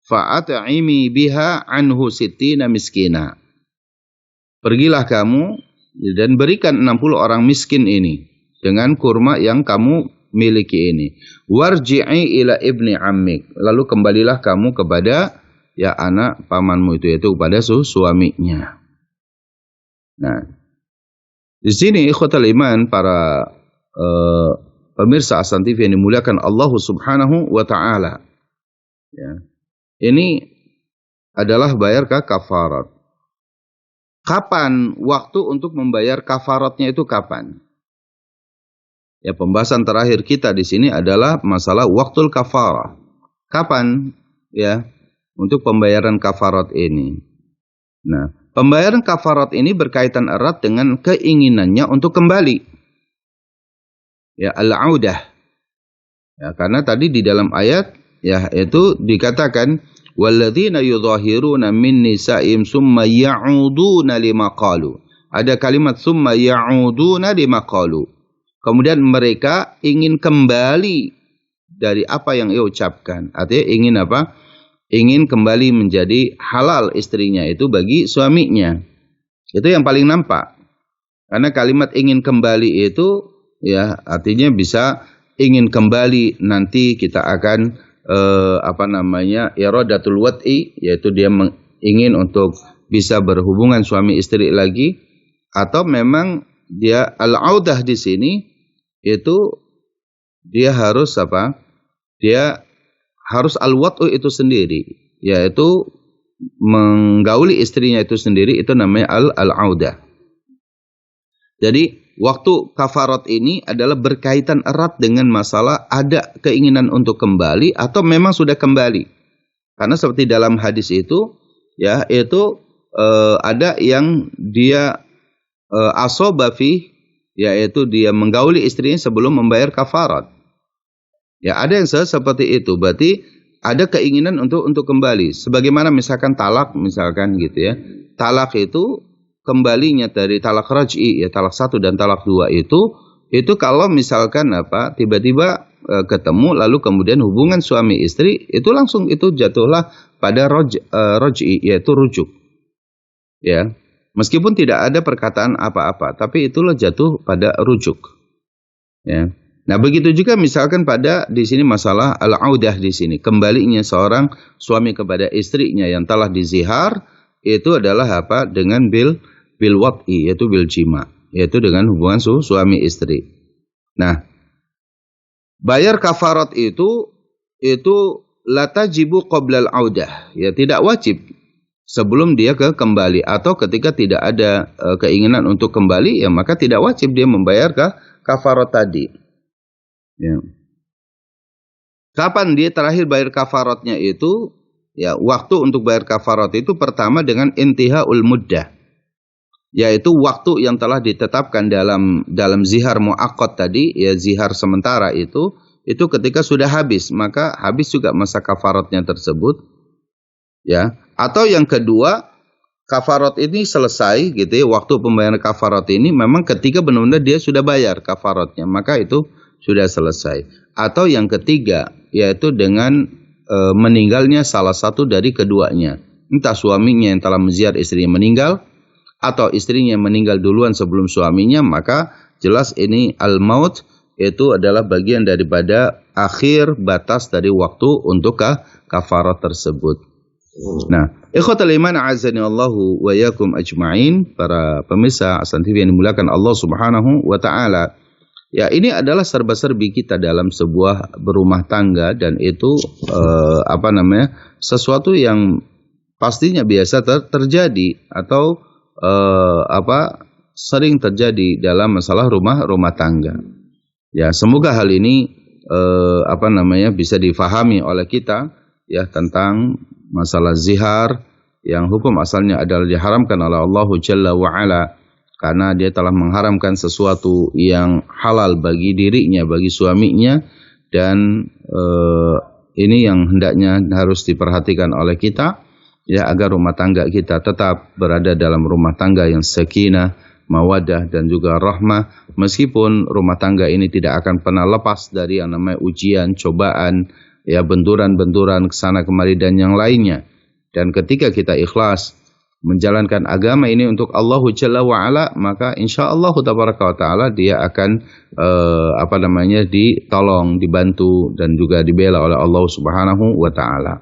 fa'at'imi biha anhu sittina miskina. Pergilah kamu dan berikan 60 orang miskin ini dengan kurma yang kamu miliki ini. Warji'i ila ibni ammik. Lalu kembalilah kamu kepada ya anak pamanmu itu, yaitu kepada suaminya. Nah, di sini ikhwatal iman, para pemirsa Ahsan TV yang dimuliakan Allah Subhanahu wa taala. Ya. Ini adalah bayar kafarat. Kapan waktu untuk membayar kafaratnya itu kapan? Ya, pembahasan terakhir kita di sini adalah masalah waktul kafarah. Kapan ya untuk pembayaran kafarat ini? Nah, pembayaran kafarat ini berkaitan erat dengan keinginannya untuk kembali. Ya, al-audah. Ya, karena tadi di dalam ayat ya itu dikatakan walladzina yudhahiruna min nisa'im summa ya'uduna lima qalu. Ada kalimat summa ya'uduna lima qalu. Kemudian mereka ingin kembali dari apa yang ia ucapkan. Artinya ingin apa? Ingin kembali menjadi halal istrinya itu bagi suaminya. Itu yang paling nampak. Karena kalimat ingin kembali itu ya artinya bisa ingin kembali nanti kita akan iradatul wat'i, yaitu dia ingin untuk bisa berhubungan suami istri lagi, atau memang dia al-audah di sini itu dia harus apa? Dia harus al-wat'u itu sendiri, yaitu menggauli istrinya itu sendiri, itu namanya al-audah. Jadi waktu kafarat ini adalah berkaitan erat dengan masalah ada keinginan untuk kembali atau memang sudah kembali. Karena seperti dalam hadis itu ya itu ada yang dia asoba fi, yaitu dia menggauli istrinya sebelum membayar kafarat. Ya, ada yang seperti itu. Berarti ada keinginan untuk kembali. Sebagaimana misalkan talak misalkan gitu ya. Talak itu kembalinya dari talak raj'i ya, talak 1 dan talak 2 itu kalau misalkan apa tiba-tiba ketemu lalu kemudian hubungan suami istri itu langsung itu jatuhlah pada raj'i, yaitu rujuk. Ya. Meskipun tidak ada perkataan apa-apa, tapi itulah jatuh pada rujuk. Ya. Nah, begitu juga misalkan pada di sini masalah al-audah di sini, kembalinya seorang suami kepada istrinya yang telah dizihar, itu adalah apa? Dengan bil wat'i, yaitu bil jima, yaitu dengan hubungan suami istri. Nah, bayar kafarat itu la tajibu qabla al-audah, ya tidak wajib sebelum dia kembali, atau ketika tidak ada keinginan untuk kembali, ya maka tidak wajib dia membayar kafarat tadi. Ya. Kapan dia terakhir bayar kafaratnya itu? Ya, waktu untuk bayar kafarat itu pertama dengan intihaul muddah, yaitu waktu yang telah ditetapkan dalam zihar muaqqad tadi, ya zihar sementara itu ketika sudah habis, maka habis juga masa kafaratnya tersebut. Ya, atau yang kedua, kafarat ini selesai gitu ya, waktu pembayaran kafarat ini memang ketika benar-benar dia sudah bayar kafaratnya, maka itu sudah selesai. Atau yang ketiga, yaitu dengan meninggalnya salah satu dari keduanya. Entah suaminya yang telah menziar istrinya meninggal, atau istrinya meninggal duluan sebelum suaminya, maka jelas ini al-maut itu adalah bagian daripada akhir batas dari waktu untuk kafarat tersebut. Nah, ikhwatal iman a'azzani Allahu wa iyyakum ajma'in, para pemirsa Hasan TV yang dimuliakan Allah Subhanahu wa taala. Ya, ini adalah serba-serbi kita dalam sebuah berumah tangga, dan itu sesuatu yang pastinya biasa terjadi atau sering terjadi dalam masalah rumah tangga. Ya, semoga hal ini bisa difahami oleh kita ya, tentang masalah zihar yang hukum asalnya adalah diharamkan oleh Allah Jalla wa Ala, karena dia telah mengharamkan sesuatu yang halal bagi dirinya, bagi suaminya, dan ini yang hendaknya harus diperhatikan oleh kita ya, agar rumah tangga kita tetap berada dalam rumah tangga yang sakinah, mawaddah, dan juga rahmah, meskipun rumah tangga ini tidak akan pernah lepas dari yang namanya ujian, cobaan, ya, benturan-benturan kesana kemari dan yang lainnya. Dan ketika kita ikhlas menjalankan agama ini untuk Allah Jalla wa Ala, maka insyaallah tabaraka wa taala dia akan ditolong, dibantu, dan juga dibela oleh Allah Subhanahu wa taala.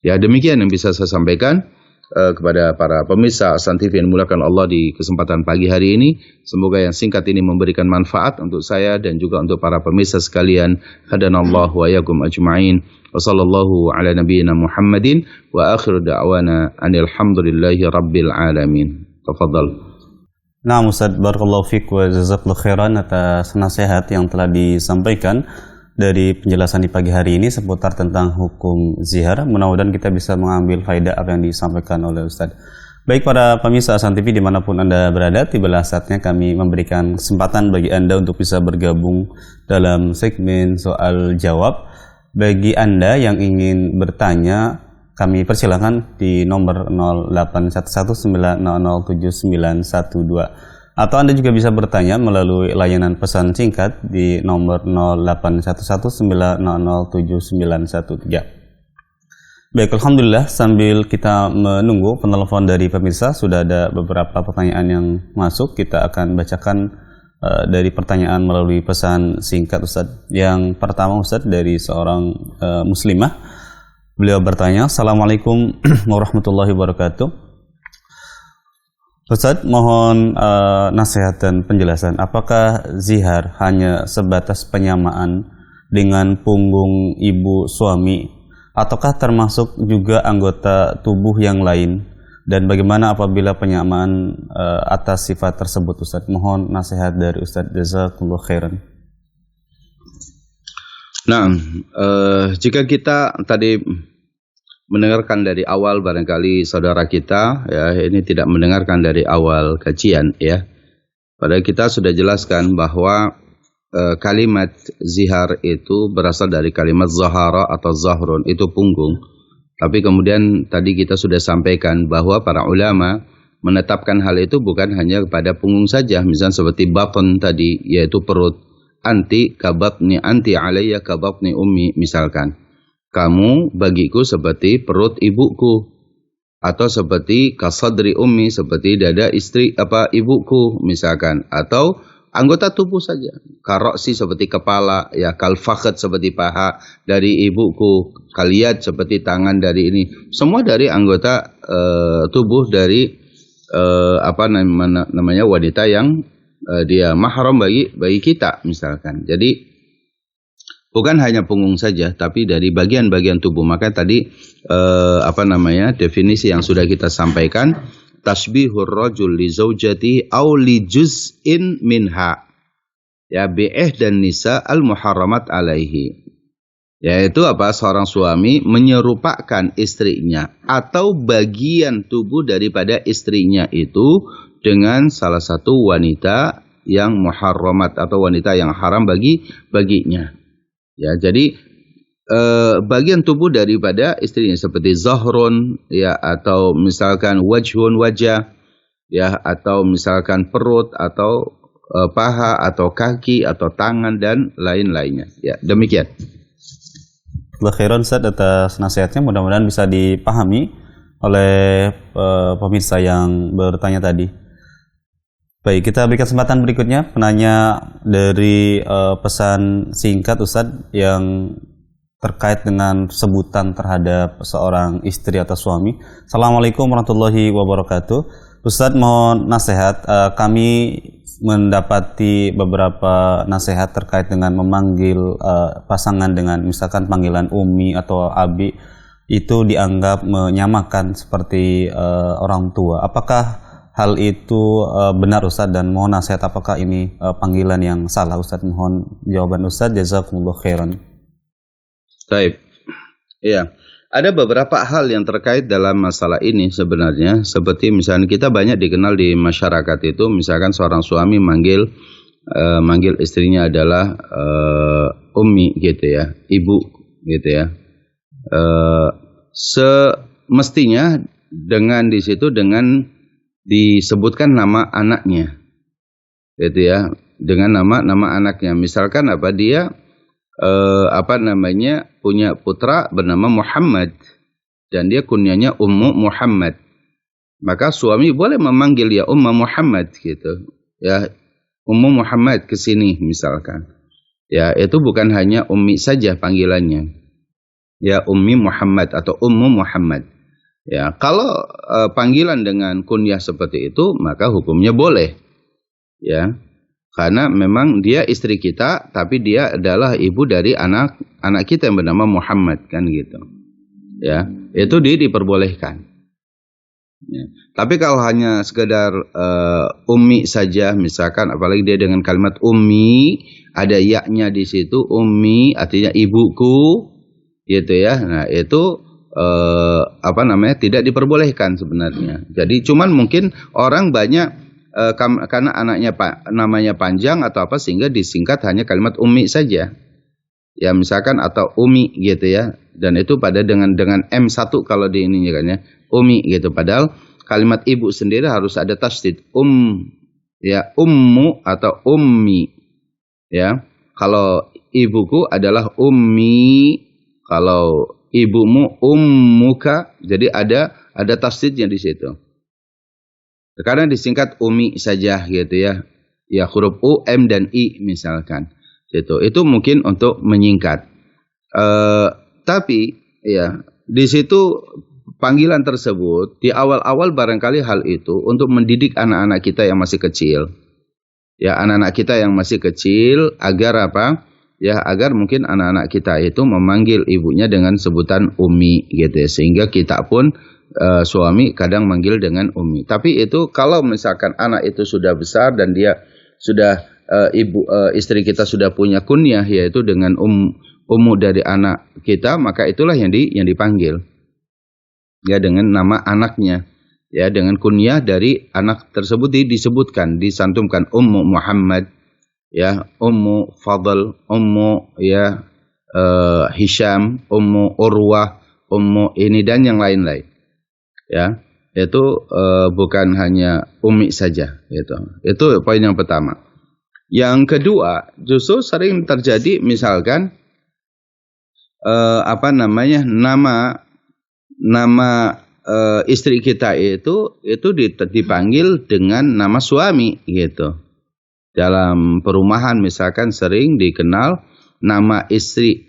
Ya, demikian yang bisa saya sampaikan kepada para pemirsa Hasan TV yang dimuliakan Allah di kesempatan pagi hari ini. Semoga yang singkat ini memberikan manfaat untuk saya dan juga untuk para pemirsa sekalian. Hadanallahu wa iyyakum ajma'in. Wa sallallahu ala nabiyyina Muhammadin wa akhiru da'wana anil hamdulillahi rabbil alamin. Tafadhal. Nah, Ustaz, barakallahu fiik wa jazakallahu khairan atas nasihat yang telah disampaikan dari penjelasan di pagi hari ini seputar tentang hukum zihar. Mudah-mudahan kita bisa mengambil faedah apa yang disampaikan oleh Ustaz. Baik para pemirsa Hasan TV dimanapun Anda berada, tibalah saatnya kami memberikan kesempatan bagi Anda untuk bisa bergabung dalam segmen soal jawab. Bagi Anda yang ingin bertanya, kami persilakan di nomor 081190079112. Atau Anda juga bisa bertanya melalui layanan pesan singkat di nomor 0811907913. Baik, alhamdulillah, sambil kita menunggu penelpon dari pemirsa, sudah ada beberapa pertanyaan yang masuk. Kita akan bacakan dari pertanyaan melalui pesan singkat, Ustaz. Yang pertama, Ustaz, dari seorang muslimah. Beliau bertanya, Assalamualaikum warahmatullahi wabarakatuh. Ustaz, mohon nasihat dan penjelasan. Apakah zihar hanya sebatas penyamaan dengan punggung ibu suami, ataukah termasuk juga anggota tubuh yang lain? Dan bagaimana apabila penyamaan atas sifat tersebut, Ustaz? Mohon nasihat dari Ustaz. Jazakumullah khairan. Nah, jika kita tadi mendengarkan dari awal, barangkali saudara kita ya ini tidak mendengarkan dari awal kajian ya. Padahal kita sudah jelaskan bahwa kalimat zihar itu berasal dari kalimat zahara atau zahrun, itu punggung. Tapi kemudian tadi kita sudah sampaikan bahwa para ulama menetapkan hal itu bukan hanya kepada punggung saja, misalnya seperti batn tadi, yaitu perut. Anti kabatni anti alayya kabatni ummi, misalkan. Kamu bagiku seperti perut ibuku, atau seperti kasadri ummi, seperti dada ibuku misalkan, atau anggota tubuh saja, karoksi seperti kepala, ya, kalfakhat seperti paha dari ibuku, kaliyat seperti tangan dari ini, semua dari anggota tubuh dari wanita yang dia mahram bagi kita misalkan. Jadi bukan hanya punggung saja, tapi dari bagian-bagian tubuh. Maka tadi definisi yang sudah kita sampaikan, tasbihur rajul li zaujati aw li juz'in minha. Ya, bi'ih dan nisa al-muharramat alaihi. Yaitu seorang suami menyerupakan istrinya atau bagian tubuh daripada istrinya itu dengan salah satu wanita yang muharramat atau wanita yang haram baginya. Ya, jadi bagian tubuh daripada istrinya seperti zahrun, ya, atau misalkan wajhun, wajah, ya, atau misalkan perut, atau paha, atau kaki, atau tangan, dan lain-lainnya. Ya, demikian. Khairan, Ustaz, atas nasihatnya. Mudah-mudahan bisa dipahami oleh pemirsa yang bertanya tadi. Baik, kita berikan kesempatan berikutnya, penanya dari pesan singkat, Ustaz, yang terkait dengan sebutan terhadap seorang istri atau suami. Assalamualaikum warahmatullahi wabarakatuh. Ustadz mohon nasihat. Kami mendapati beberapa nasihat terkait dengan memanggil pasangan dengan misalkan panggilan Umi atau Abi, itu dianggap menyamakan seperti orang tua. Apakah hal itu benar Ustadz, dan mohon nasihat apakah ini panggilan yang salah Ustadz? Mohon jawaban Ustadz, jazakumullah khairan. Baik. Iya. Ada beberapa hal yang terkait dalam masalah ini sebenarnya, seperti misalnya kita banyak dikenal di masyarakat itu, misalkan seorang suami manggil istrinya adalah Ummi gitu ya, ibu gitu ya. Semestinya dengan di situ dengan disebutkan nama anaknya, gitu ya, dengan nama anaknya. Misalkan apa, dia punya putra bernama Muhammad dan dia kunyanya Ummu Muhammad, maka suami boleh memanggil ya Ummu Muhammad gitu ya, Ummu Muhammad kesini misalkan ya. Itu bukan hanya Ummi saja panggilannya ya, Ummi Muhammad atau Ummu Muhammad ya. Kalau panggilan dengan kunyah seperti itu maka hukumnya boleh ya, karena memang dia istri kita, tapi dia adalah ibu dari anak kita yang bernama Muhammad kan gitu. Ya, itu diperbolehkan. Ya. Tapi kalau hanya sekedar Ummi saja, misalkan, apalagi dia dengan kalimat Ummi, ada ya-nya di situ, Ummi artinya ibuku, gitu ya. Nah itu tidak diperbolehkan sebenarnya. Jadi cuman mungkin orang banyak karena namanya panjang atau apa sehingga disingkat hanya kalimat Ummi saja ya, misalkan, atau Umi gitu ya, dan itu pada dengan M1 kalau di ininya kan ya, Umi gitu, padahal kalimat ibu sendiri harus ada tasydid, ya, ummu atau ummi ya. Kalau ibuku adalah ummi, kalau ibumu ummuka, jadi ada tasydidnya di situ. Sekarang disingkat Umi saja gitu ya. Ya, huruf U, M dan I misalkan. Itu mungkin untuk menyingkat. Tapi ya di situ panggilan tersebut di awal-awal barangkali hal itu untuk mendidik anak-anak kita yang masih kecil. Ya, anak-anak kita yang masih kecil agar apa? Ya, agar mungkin anak-anak kita itu memanggil ibunya dengan sebutan Umi gitu ya. Sehingga kita pun suami kadang manggil dengan Umi. Tapi itu kalau misalkan anak itu sudah besar dan dia sudah istri kita sudah punya kunyah, yaitu dengan ummu dari anak kita, maka itulah yang dipanggil ya, dengan nama anaknya ya, dengan kunyah dari anak tersebut disebutkan, disantumkan Ummu Muhammad ya, Ummu Fadl, Ummu ya Hisham, Ummu Urwah, Ummu ini dan yang lain-lain. Ya, itu bukan hanya Umi saja gitu. Itu poin yang pertama. Yang kedua, justru sering terjadi misalkan nama istri kita itu dipanggil dengan nama suami gitu. Dalam perumahan misalkan sering dikenal nama asli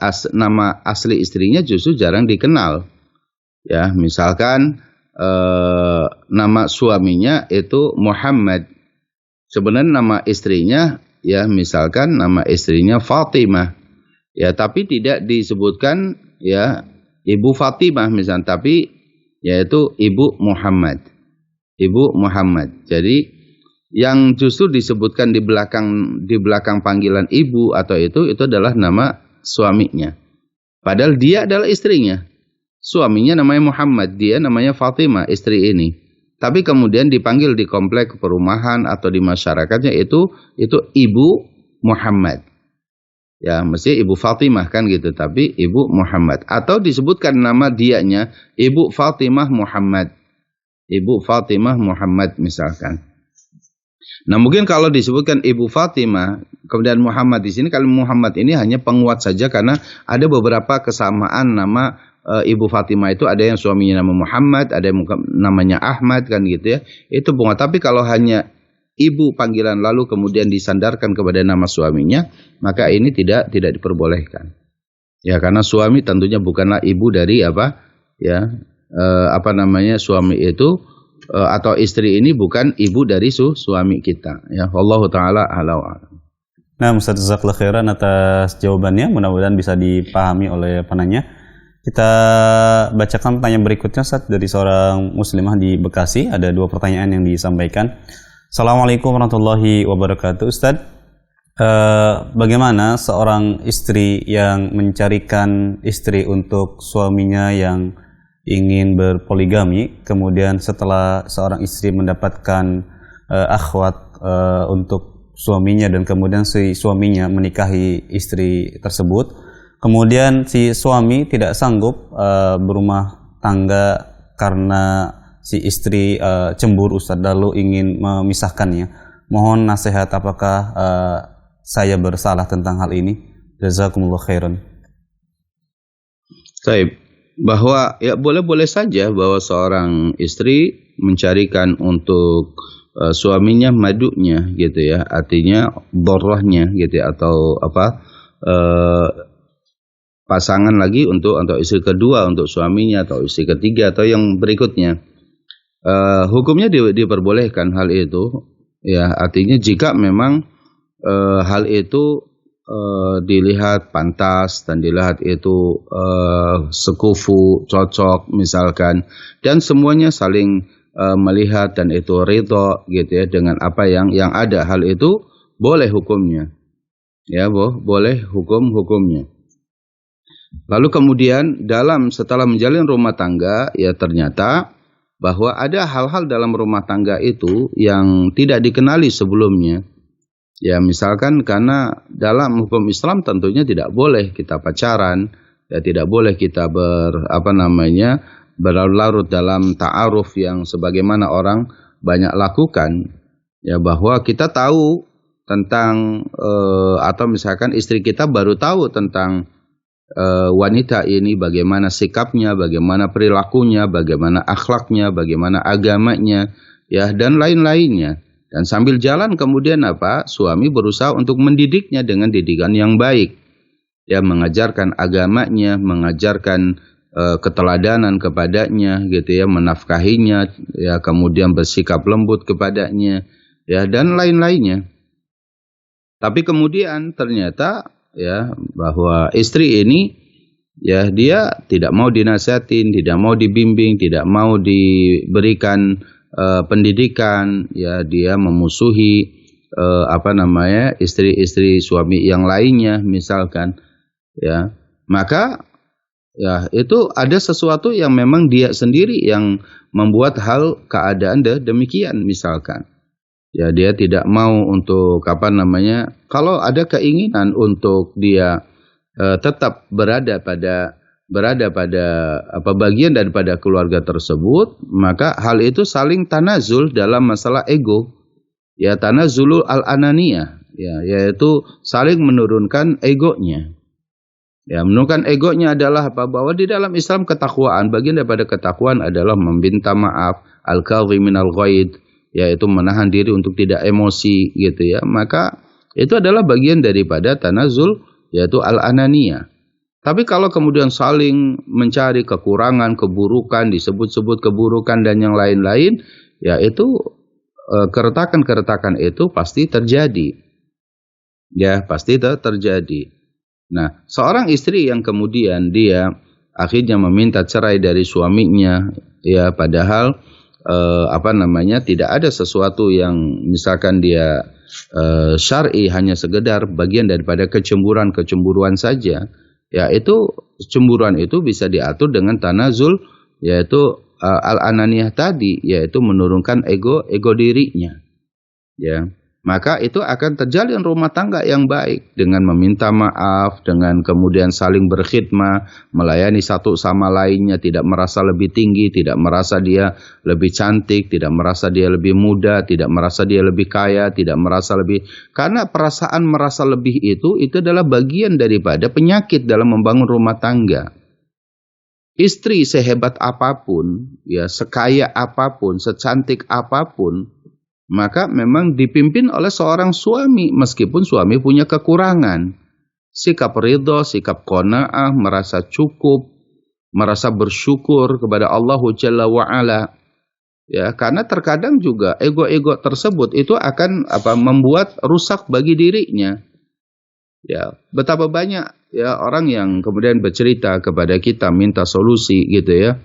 istrinya justru jarang dikenal. Ya, misalkan nama suaminya itu Muhammad, sebenarnya nama istrinya ya, misalkan nama istrinya Fatimah ya, tapi tidak disebutkan ya Ibu Fatimah misalnya, tapi yaitu Ibu Muhammad. Jadi yang justru disebutkan di belakang panggilan ibu atau itu adalah nama suaminya, padahal dia adalah istrinya. Suaminya namanya Muhammad, dia namanya Fatimah, istri ini. Tapi kemudian dipanggil di komplek perumahan atau di masyarakatnya itu Ibu Muhammad. Ya, mesti Ibu Fatimah kan gitu, tapi Ibu Muhammad. Atau disebutkan nama dianya Ibu Fatimah Muhammad. Ibu Fatimah Muhammad misalkan. Nah, mungkin kalau disebutkan Ibu Fatimah kemudian Muhammad di sini, kalau Muhammad ini hanya penguat saja karena ada beberapa kesamaan nama Ibu Fatimah itu, ada yang suaminya nama Muhammad, ada yang namanya Ahmad kan gitu ya. Itu penguat. Tapi kalau hanya ibu panggilan lalu kemudian disandarkan kepada nama suaminya, maka ini tidak diperbolehkan. Ya, karena suami tentunya bukanlah ibu dari suami itu atau istri ini bukan ibu dari suami kita. Ya, wallahu taala a'lam. Nah, Ustaz, jazakallahu khairan atas jawabannya. Mudah-mudahan bisa dipahami oleh penanya. Kita bacakan pertanyaan berikutnya, Ustaz, dari seorang muslimah di Bekasi. Ada 2 pertanyaan yang disampaikan. Assalamualaikum warahmatullahi wabarakatuh. Ustaz, bagaimana seorang istri yang mencarikan istri untuk suaminya yang ingin berpoligami, kemudian setelah seorang istri mendapatkan akhwat untuk suaminya dan kemudian si suaminya menikahi istri tersebut, kemudian si suami tidak sanggup berumah tangga karena si istri cemburu, Ustaz, lalu ingin memisahkannya. Mohon nasihat, apakah saya bersalah tentang hal ini? Jazakumullah khairan. Baik, bahwa ya boleh-boleh saja bahwa seorang istri mencarikan untuk suaminya madunya gitu ya, artinya dorahnya gitu ya, atau pasangan lagi untuk istri kedua, untuk suaminya atau istri ketiga atau yang berikutnya. Hukumnya diperbolehkan hal itu ya, artinya jika memang hal itu dilihat pantas dan dilihat itu sekufu, cocok misalkan, dan semuanya saling melihat dan itu ridho gitu ya dengan apa yang ada, hal itu boleh hukumnya ya, boleh hukumnya. Lalu kemudian setelah menjalin rumah tangga ya, ternyata bahwa ada hal-hal dalam rumah tangga itu yang tidak dikenali sebelumnya. Ya, misalkan karena dalam hukum Islam tentunya tidak boleh kita pacaran, ya tidak boleh kita berlarut-larut dalam ta'aruf yang sebagaimana orang banyak lakukan, ya, bahwa kita tahu tentang atau misalkan istri kita baru tahu tentang wanita ini bagaimana sikapnya, bagaimana perilakunya, bagaimana akhlaknya, bagaimana agamanya, ya, dan lain-lainnya. Dan sambil jalan kemudian suami berusaha untuk mendidiknya dengan didikan yang baik, ya, mengajarkan agamanya, mengajarkan keteladanan kepadanya gitu ya, menafkahinya ya, kemudian bersikap lembut kepadanya ya, dan lain-lainnya. Tapi kemudian ternyata ya bahwa istri ini ya dia tidak mau dinasihatin, tidak mau dibimbing, tidak mau diberikan pendidikan, ya dia memusuhi istri-istri suami yang lainnya misalkan, ya, maka ya itu ada sesuatu yang memang dia sendiri yang membuat keadaan demikian misalkan. Ya dia tidak mau untuk kalau ada keinginan untuk dia tetap berada pada bagian daripada keluarga tersebut, maka hal itu saling tanazul dalam masalah ego. Ya, tanazulul al-ananiyah, ya, yaitu saling menurunkan egonya. Ya, menurunkan egonya adalah bahwa di dalam Islam ketakwaan, bagian daripada ketakwaan adalah meminta maaf, al-kadhiminal ghaid, yaitu menahan diri untuk tidak emosi gitu ya. Maka itu adalah bagian daripada tanazul, yaitu al-ananiyah. Tapi kalau kemudian saling mencari kekurangan, keburukan, disebut-sebut keburukan dan yang lain-lain, ya itu keretakan-keretakan itu pasti terjadi. Ya, pasti terjadi. Nah, seorang istri yang kemudian dia akhirnya meminta cerai dari suaminya, ya padahal tidak ada sesuatu yang misalkan dia syar'i, hanya sekedar bagian daripada kecemburuan saja. Ya, itu cemburuan itu bisa diatur dengan tanazul, yaitu al-ananiyah tadi, yaitu menurunkan ego dirinya. Ya. Maka itu akan terjalin rumah tangga yang baik dengan meminta maaf, dengan kemudian saling berkhidmah, melayani satu sama lainnya, tidak merasa lebih tinggi, tidak merasa dia lebih cantik, tidak merasa dia lebih muda, tidak merasa dia lebih kaya, tidak merasa lebih, karena perasaan merasa lebih itu adalah bagian daripada penyakit dalam membangun rumah tangga. Istri sehebat apapun, ya sekaya apapun, secantik apapun, maka memang dipimpin oleh seorang suami, meskipun suami punya kekurangan. sikap ridho, sikap qanaah, merasa cukup, merasa bersyukur kepada Allah Jalla wa'ala. Ya, karena terkadang juga ego-ego tersebut itu akan membuat rusak bagi dirinya. Ya, betapa banyak ya orang yang kemudian bercerita kepada kita minta solusi gitu ya.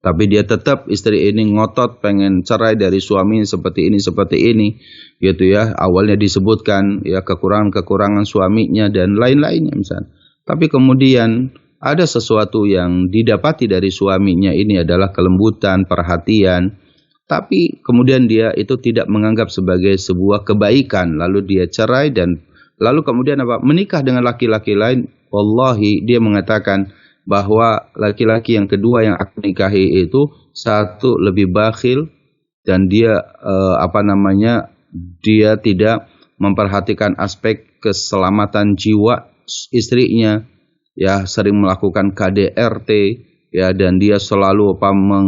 Tapi dia tetap istri ini ngotot pengen cerai dari suami seperti ini gitu ya. Awalnya disebutkan ya kekurangan-kekurangan suaminya dan lain-lainnya misalnya. Tapi kemudian ada sesuatu yang didapati dari suaminya ini adalah kelembutan, perhatian. Tapi kemudian dia itu tidak menganggap sebagai sebuah kebaikan. Lalu dia cerai dan lalu kemudian menikah dengan laki-laki lain. Wallahi dia mengatakan bahwa laki-laki yang kedua yang akan nikahi itu satu lebih bakhil dan dia dia tidak memperhatikan aspek keselamatan jiwa istrinya, ya sering melakukan KDRT ya, dan dia selalu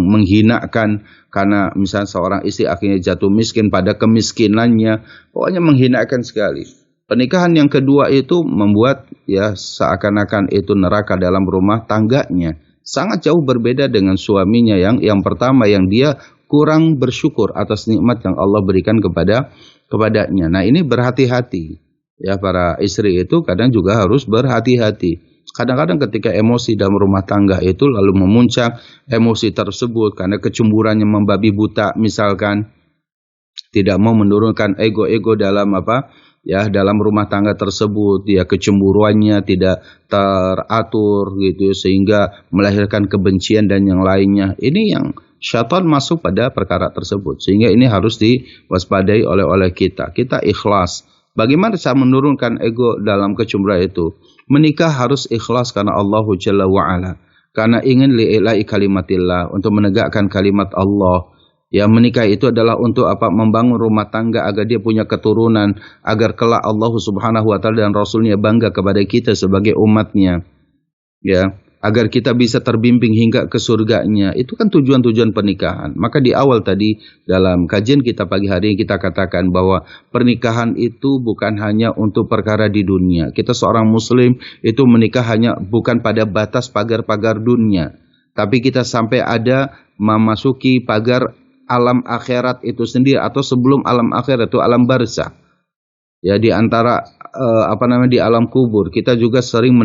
menghinakan karena misalnya seorang istri akhirnya jatuh miskin pada kemiskinannya, pokoknya menghinakan sekali. Pernikahan yang kedua itu membuat ya seakan-akan itu neraka dalam rumah tangganya. Sangat jauh berbeda dengan suaminya yang pertama yang dia kurang bersyukur atas nikmat yang Allah berikan kepadanya. Nah, ini berhati-hati. Ya, para istri itu kadang juga harus berhati-hati. Kadang-kadang ketika emosi dalam rumah tangga itu lalu memuncak emosi tersebut karena kecemburuannya membabi buta misalkan, tidak mau menurunkan ego-ego dalam dalam rumah tangga tersebut, ya kecemburuannya tidak teratur gitu sehingga melahirkan kebencian dan yang lainnya. Ini yang syaitan masuk pada perkara tersebut, sehingga ini harus diwaspadai oleh kita. Kita ikhlas. Bagaimana cara menurunkan ego dalam kecemburuan itu? Menikah harus ikhlas karena Allah Jalla wa'ala, karena ingin li'ila'i kalimatillah, untuk menegakkan kalimat Allah. Ya, menikah itu adalah untuk membangun rumah tangga agar dia punya keturunan, agar kelak Allah Subhanahu wa taala dan Rasulnya bangga kepada kita sebagai umatnya. Ya, agar kita bisa terbimbing hingga ke surganya. Itu kan tujuan-tujuan pernikahan. Maka di awal tadi dalam kajian kita pagi hari ini kita katakan bahwa pernikahan itu bukan hanya untuk perkara di dunia. Kita seorang muslim itu menikah hanya bukan pada batas pagar-pagar dunia, tapi kita sampai ada memasuki pagar alam akhirat itu sendiri, atau sebelum alam akhirat itu alam barzakh. Ya, di antara di alam kubur kita juga sering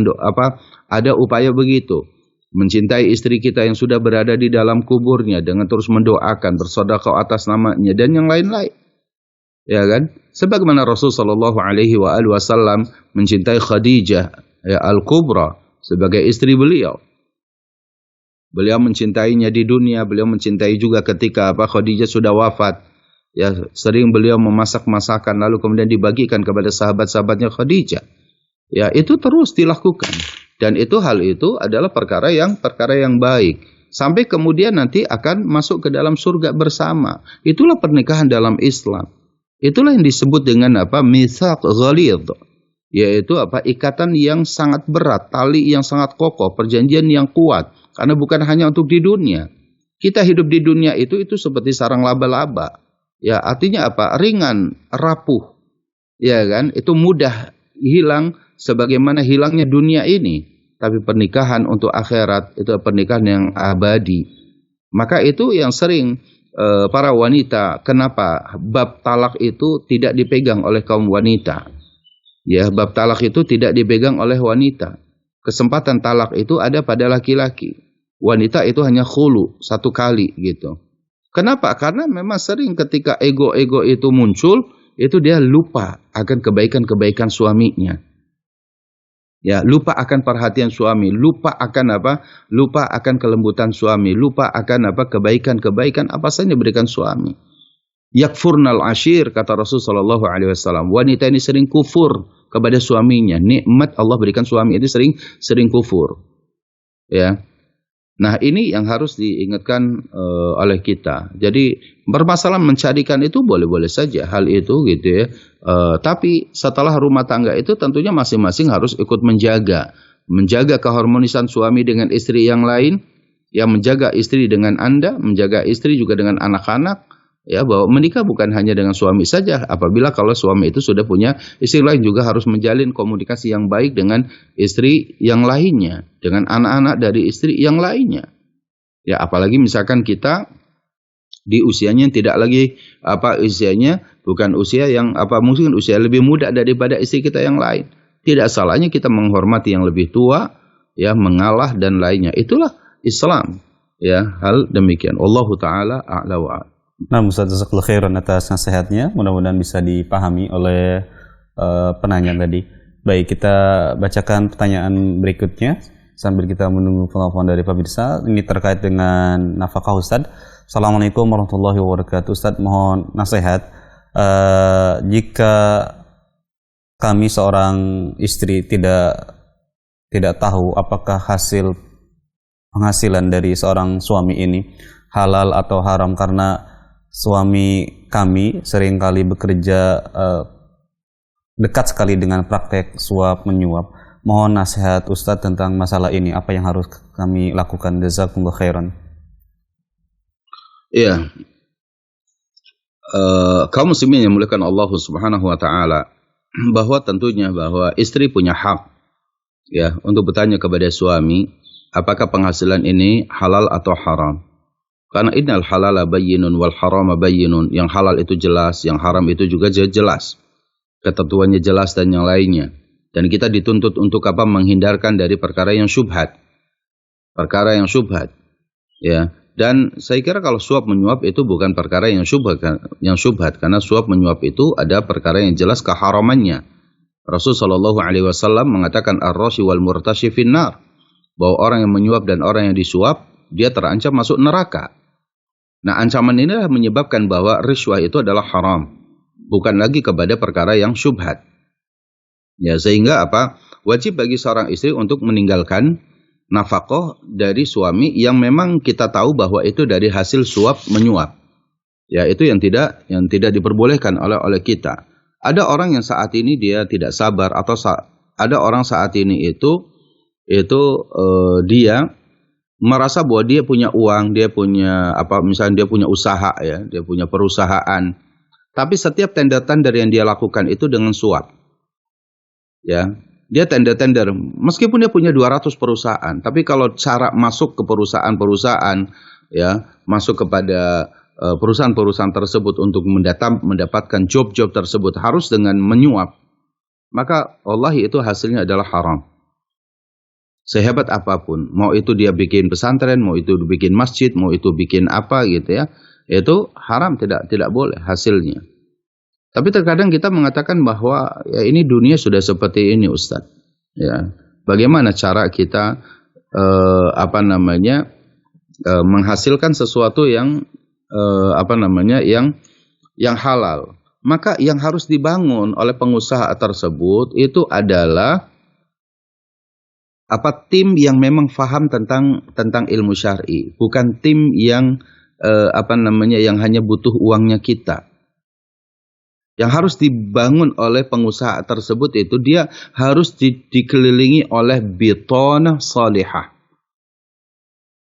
ada upaya begitu, mencintai istri kita yang sudah berada di dalam kuburnya dengan terus mendoakan, bersedekah atas namanya dan yang lain-lain. Ya kan? Sebagaimana Rasul sallallahu alaihi wasallam mencintai Khadijah ya al-Kubra sebagai istri beliau. Beliau mencintainya di dunia, beliau mencintai juga ketika Khadijah sudah wafat. Ya, sering beliau memasak masakan lalu kemudian dibagikan kepada sahabat-sahabatnya Khadijah. Ya, itu terus dilakukan. Dan hal itu adalah perkara yang baik. Sampai kemudian nanti akan masuk ke dalam surga bersama. Itulah pernikahan dalam Islam. Itulah yang disebut dengan mitsaq ghalidh. Yaitu ikatan yang sangat berat, tali yang sangat kokoh, perjanjian yang kuat. Karena bukan hanya untuk di dunia. Kita hidup di dunia itu seperti sarang laba-laba. Ya, artinya ringan, rapuh. Ya kan? Itu mudah hilang sebagaimana hilangnya dunia ini. Tapi pernikahan untuk akhirat itu pernikahan yang abadi. Maka itu yang sering para wanita, kenapa bab talak itu tidak dipegang oleh kaum wanita? Ya, bab talak itu tidak dipegang oleh wanita. Kesempatan talak itu ada pada laki-laki. Wanita itu hanya khulu, satu kali gitu. Kenapa? Karena memang sering ketika ego-ego itu muncul, itu dia lupa akan kebaikan-kebaikan suaminya. Ya, lupa akan perhatian suami, lupa akan lupa akan kelembutan suami, lupa akan kebaikan-kebaikan apa saja diberikan suami. Yakfurnal ashir, kata Rasul sallallahu alaihi wasallam. Wanita ini sering kufur kepada suaminya. Nikmat Allah berikan suami ini sering kufur. Ya. Nah, ini yang harus diingatkan oleh kita. Jadi permasalahan mencarikan itu boleh-boleh saja hal itu gitu ya. Tapi setelah rumah tangga itu tentunya masing-masing harus ikut menjaga keharmonisan suami dengan istri yang lain, yang menjaga istri dengan Anda, menjaga istri juga dengan anak-anak, Ya, bahwa menikah bukan hanya dengan suami saja. Apabila kalau suami itu sudah punya istri lain, juga harus menjalin komunikasi yang baik dengan istri yang lainnya, dengan anak-anak dari istri yang lainnya. Ya, apalagi misalkan kita di usianya yang tidak lagi usianya bukan usia yang mungkin usia lebih muda daripada istri kita yang lain. Tidak salahnya kita menghormati yang lebih tua, ya, mengalah dan lainnya. Itulah Islam. Ya, hal demikian. Wallahu taala a'la wa a'lam. Nah, Ustaz, jazakallahu khairan atas nasihatnya. Mudah-mudahan bisa dipahami oleh penanya tadi. Baik, kita bacakan pertanyaan berikutnya sambil kita menunggu penelpon dari pemirsa. Ini terkait dengan nafkah, Ustaz. Assalamualaikum warahmatullahi wabarakatuh. Ustaz, mohon nasihat. Jika kami seorang istri tidak tahu apakah hasil penghasilan dari seorang suami ini halal atau haram, karena suami kami seringkali bekerja dekat sekali dengan praktek suap menyuap. Mohon nasihat Ustadz tentang masalah ini. Apa yang harus kami lakukan? Jazakumullah khairan. Iya. Kaum muslimin yang muliakan Allah Subhanahu wa taala, bahwa tentunya bahwa istri punya hak, ya, untuk bertanya kepada suami apakah penghasilan ini halal atau haram. Karena innal halala bayyinun wal harama bayyinun. Yang halal itu jelas, yang haram itu juga jelas. Ketentuannya jelas dan yang lainnya. Dan kita dituntut untuk menghindarkan dari perkara yang syubhat. Perkara yang syubhat. Ya. Dan saya kira kalau suap menyuap itu bukan perkara yang syubhat, karena suap menyuap itu ada perkara yang jelas keharamannya. Rasulullah SAW mengatakan ar-rashi wal murtashi finnar, bahwa orang yang menyuap dan orang yang disuap dia terancam masuk neraka. Nah, ancaman inilah menyebabkan bahwa riswah itu adalah haram, bukan lagi kepada perkara yang syubhat. Ya, sehingga wajib bagi seorang istri untuk meninggalkan nafkah dari suami yang memang kita tahu bahwa itu dari hasil suap menyuap. Ya, itu yang tidak diperbolehkan oleh kita. Ada orang yang saat ini dia tidak sabar, atau ada orang saat ini itu dia merasa bahwa dia punya uang, dia punya misalnya dia punya usaha, ya, dia punya perusahaan. Tapi setiap tender-tender yang dia lakukan itu dengan suap. Ya, dia tender-tender meskipun dia punya 200 perusahaan, tapi kalau cara masuk ke perusahaan-perusahaan, ya, masuk kepada perusahaan-perusahaan tersebut untuk mendapatkan job-job tersebut harus dengan menyuap, maka wallahi itu hasilnya adalah haram. Sehebat apapun, mau itu dia bikin pesantren, mau itu bikin masjid, mau itu bikin apa gitu, ya, itu haram, tidak boleh hasilnya. Tapi terkadang kita mengatakan bahwa ya ini dunia sudah seperti ini, Ustadz. Ya, bagaimana cara kita menghasilkan sesuatu yang yang halal? Maka yang harus dibangun oleh pengusaha tersebut itu adalah tim yang memang faham tentang ilmu syar'i, bukan tim yang yang hanya butuh uangnya kita. Yang harus dibangun oleh pengusaha tersebut itu dia harus dikelilingi oleh bitonah salihah.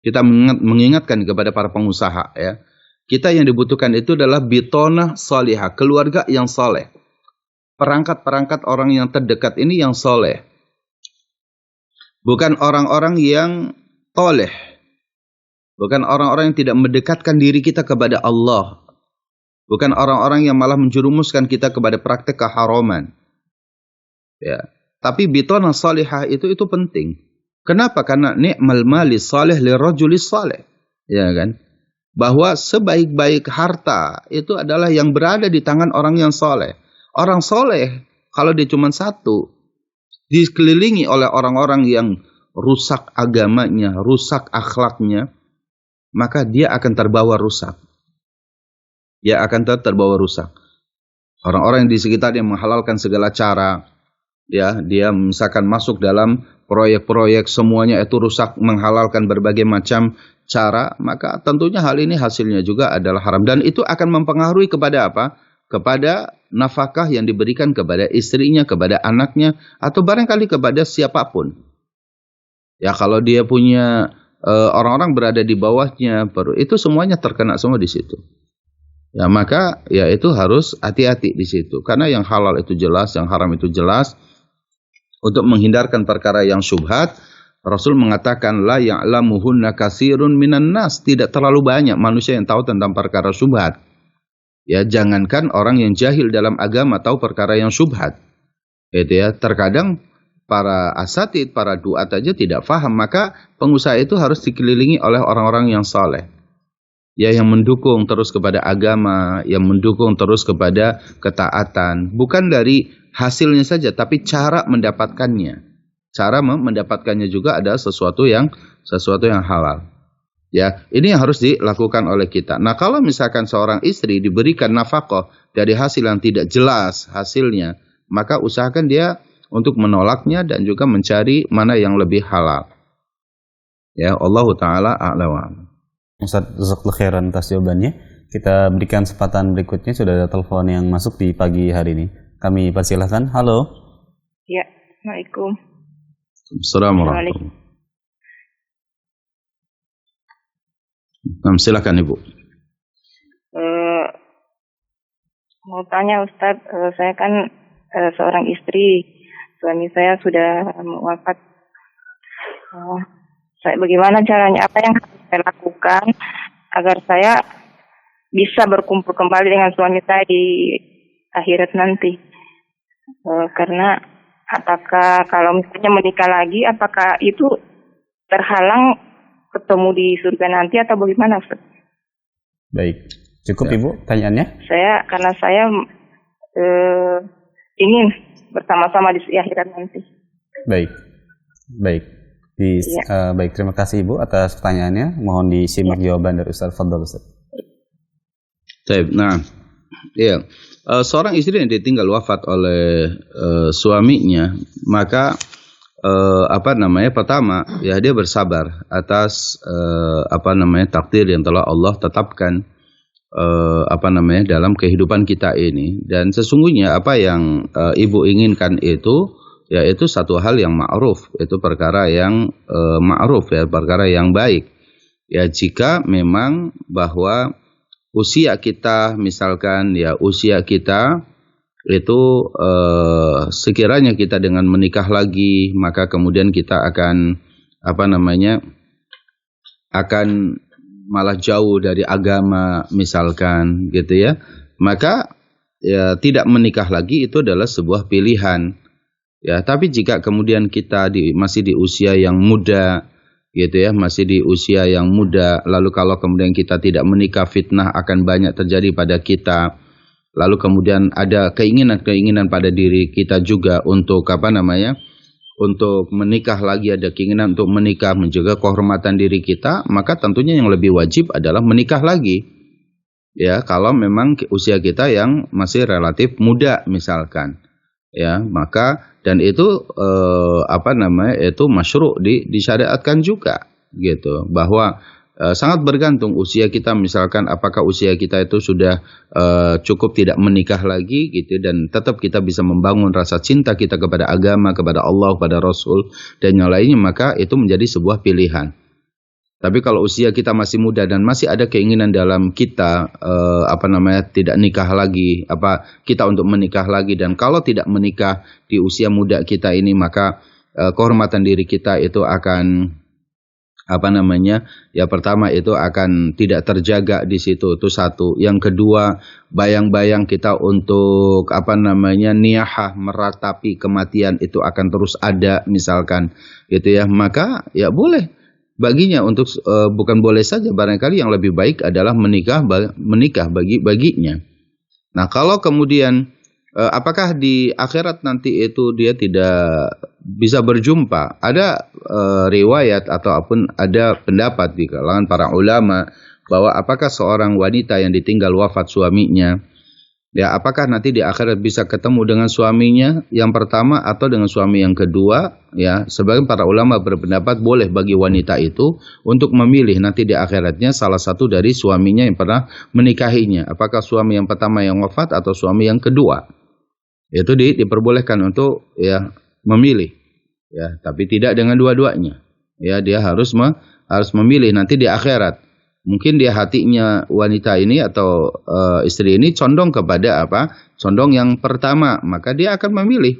Kita mengingatkan kepada para pengusaha, ya. Kita yang dibutuhkan itu adalah bitonah salihah, keluarga yang soleh. Perangkat-perangkat orang yang terdekat ini yang soleh. Bukan orang-orang yang toleh. Bukan orang-orang yang tidak mendekatkan diri kita kepada Allah. Bukan orang-orang yang malah menjerumuskan kita kepada praktek keharaman. Ya. Tapi bitonah salihah itu penting. Kenapa? Karena ni'mal mali salih lirajulis salih. Ya kan? Bahwa sebaik-baik harta itu adalah yang berada di tangan orang yang soleh. Orang soleh, kalau dia cuma satu, dikelilingi oleh orang-orang yang rusak agamanya, rusak akhlaknya, maka dia akan terbawa rusak. Dia akan terbawa rusak. Orang-orang yang di sekitarnya menghalalkan segala cara, ya, dia misalkan masuk dalam proyek-proyek semuanya itu rusak, menghalalkan berbagai macam cara, maka tentunya hal ini hasilnya juga adalah haram, dan itu akan mempengaruhi kepada apa? Kepada nafkah yang diberikan kepada istrinya, kepada anaknya, atau barangkali kepada siapapun. Ya, kalau dia punya orang-orang berada di bawahnya, itu semuanya terkena semua di situ. Ya, maka ya itu harus hati-hati di situ. Karena yang halal itu jelas, yang haram itu jelas. Untuk menghindarkan perkara yang syubhat, Rasul mengatakan la ya'lamuhunna katsirun minan nas, tidak terlalu banyak manusia yang tahu tentang perkara syubhat. Ya, jangankan orang yang jahil dalam agama tahu perkara yang syubhat. Gitu ya. Terkadang para asatid, para duat aja tidak faham, maka pengusaha itu harus dikelilingi oleh orang-orang yang saleh. Ya, yang mendukung terus kepada agama, yang mendukung terus kepada ketaatan. Bukan dari hasilnya saja, tapi cara mendapatkannya. Cara mendapatkannya juga ada sesuatu yang halal. Ya, ini yang harus dilakukan oleh kita. Nah, kalau misalkan seorang istri diberikan nafkah dari hasil yang tidak jelas hasilnya, maka usahakan dia untuk menolaknya dan juga mencari mana yang lebih halal. Ya, Allahu taala a'lam. Ustaz, jazakallahu khairan atas jawabannya. Kita berikan kesempatan berikutnya, sudah ada telepon yang masuk di pagi hari ini. Kami persilahkan. Halo. Ya, Assalamualaikum. Assalamualaikum. Silakan Ibu. Mau tanya Ustadz, saya kan seorang istri, suami saya sudah wafat. Bagaimana caranya, apa yang harus saya lakukan agar saya bisa berkumpul kembali dengan suami saya di akhirat nanti? Karena apakah kalau misalnya menikah lagi, apakah itu terhalang ketemu di surga nanti atau bagaimana, Ustaz? Baik, cukup Ibu tanyaannya? Karena saya ingin bersama-sama di akhirat nanti. Baik. Baik, terima kasih Ibu atas pertanyaannya. Mohon disimak jawaban dari Ustaz. Fadhal Ustaz. Baik, nah, iya. Seorang istri yang ditinggal wafat oleh suaminya, maka pertama ya dia bersabar atas takdir yang telah Allah tetapkan dalam kehidupan kita ini. Dan sesungguhnya apa yang ibu inginkan itu yaitu satu hal yang ma'ruf, itu perkara yang ma'ruf ya, perkara yang baik. Ya, jika memang bahwa usia kita misalkan ya usia kita itu sekiranya kita dengan menikah lagi, maka kemudian kita akan akan malah jauh dari agama misalkan gitu ya, maka ya tidak menikah lagi itu adalah sebuah pilihan ya. Tapi jika kemudian kita masih di usia yang muda gitu ya, masih di usia yang muda, lalu kalau kemudian kita tidak menikah, fitnah akan banyak terjadi pada kita. Lalu kemudian ada keinginan-keinginan pada diri kita juga untuk untuk menikah lagi, ada keinginan untuk menikah, menjaga kehormatan diri kita, maka tentunya yang lebih wajib adalah menikah lagi. Ya, kalau memang usia kita yang masih relatif muda misalkan. Ya, maka dan itu itu masyru' disyariatkan juga gitu, bahwa sangat bergantung usia kita, misalkan apakah usia kita itu sudah cukup tidak menikah lagi gitu, dan tetap kita bisa membangun rasa cinta kita kepada agama, kepada Allah, kepada Rasul dan yang lainnya, maka itu menjadi sebuah pilihan. Tapi kalau usia kita masih muda dan masih ada keinginan dalam kita tidak nikah lagi, kita untuk menikah lagi, dan kalau tidak menikah di usia muda kita ini, maka kehormatan diri kita itu akan pertama itu akan tidak terjaga di situ, itu satu. Yang kedua, bayang-bayang kita untuk niyahah, meratapi kematian itu akan terus ada misalkan gitu ya, maka ya boleh baginya untuk bukan boleh saja, barangkali yang lebih baik adalah menikah baginya. Nah, kalau kemudian apakah di akhirat nanti itu dia tidak bisa berjumpa? Ada riwayat ataupun ada pendapat di kalangan para ulama bahwa apakah seorang wanita yang ditinggal wafat suaminya, ya apakah nanti di akhirat bisa ketemu dengan suaminya yang pertama atau dengan suami yang kedua? Ya, sebagian para ulama berpendapat boleh bagi wanita itu untuk memilih nanti di akhiratnya salah satu dari suaminya yang pernah menikahinya. Apakah suami yang pertama yang wafat atau suami yang kedua? Itu diperbolehkan untuk ya memilih, ya, tapi tidak dengan dua-duanya. Ya, dia harus memilih nanti di akhirat. Mungkin dia hatinya wanita ini atau istri ini condong kepada apa? Condong yang pertama, maka dia akan memilih.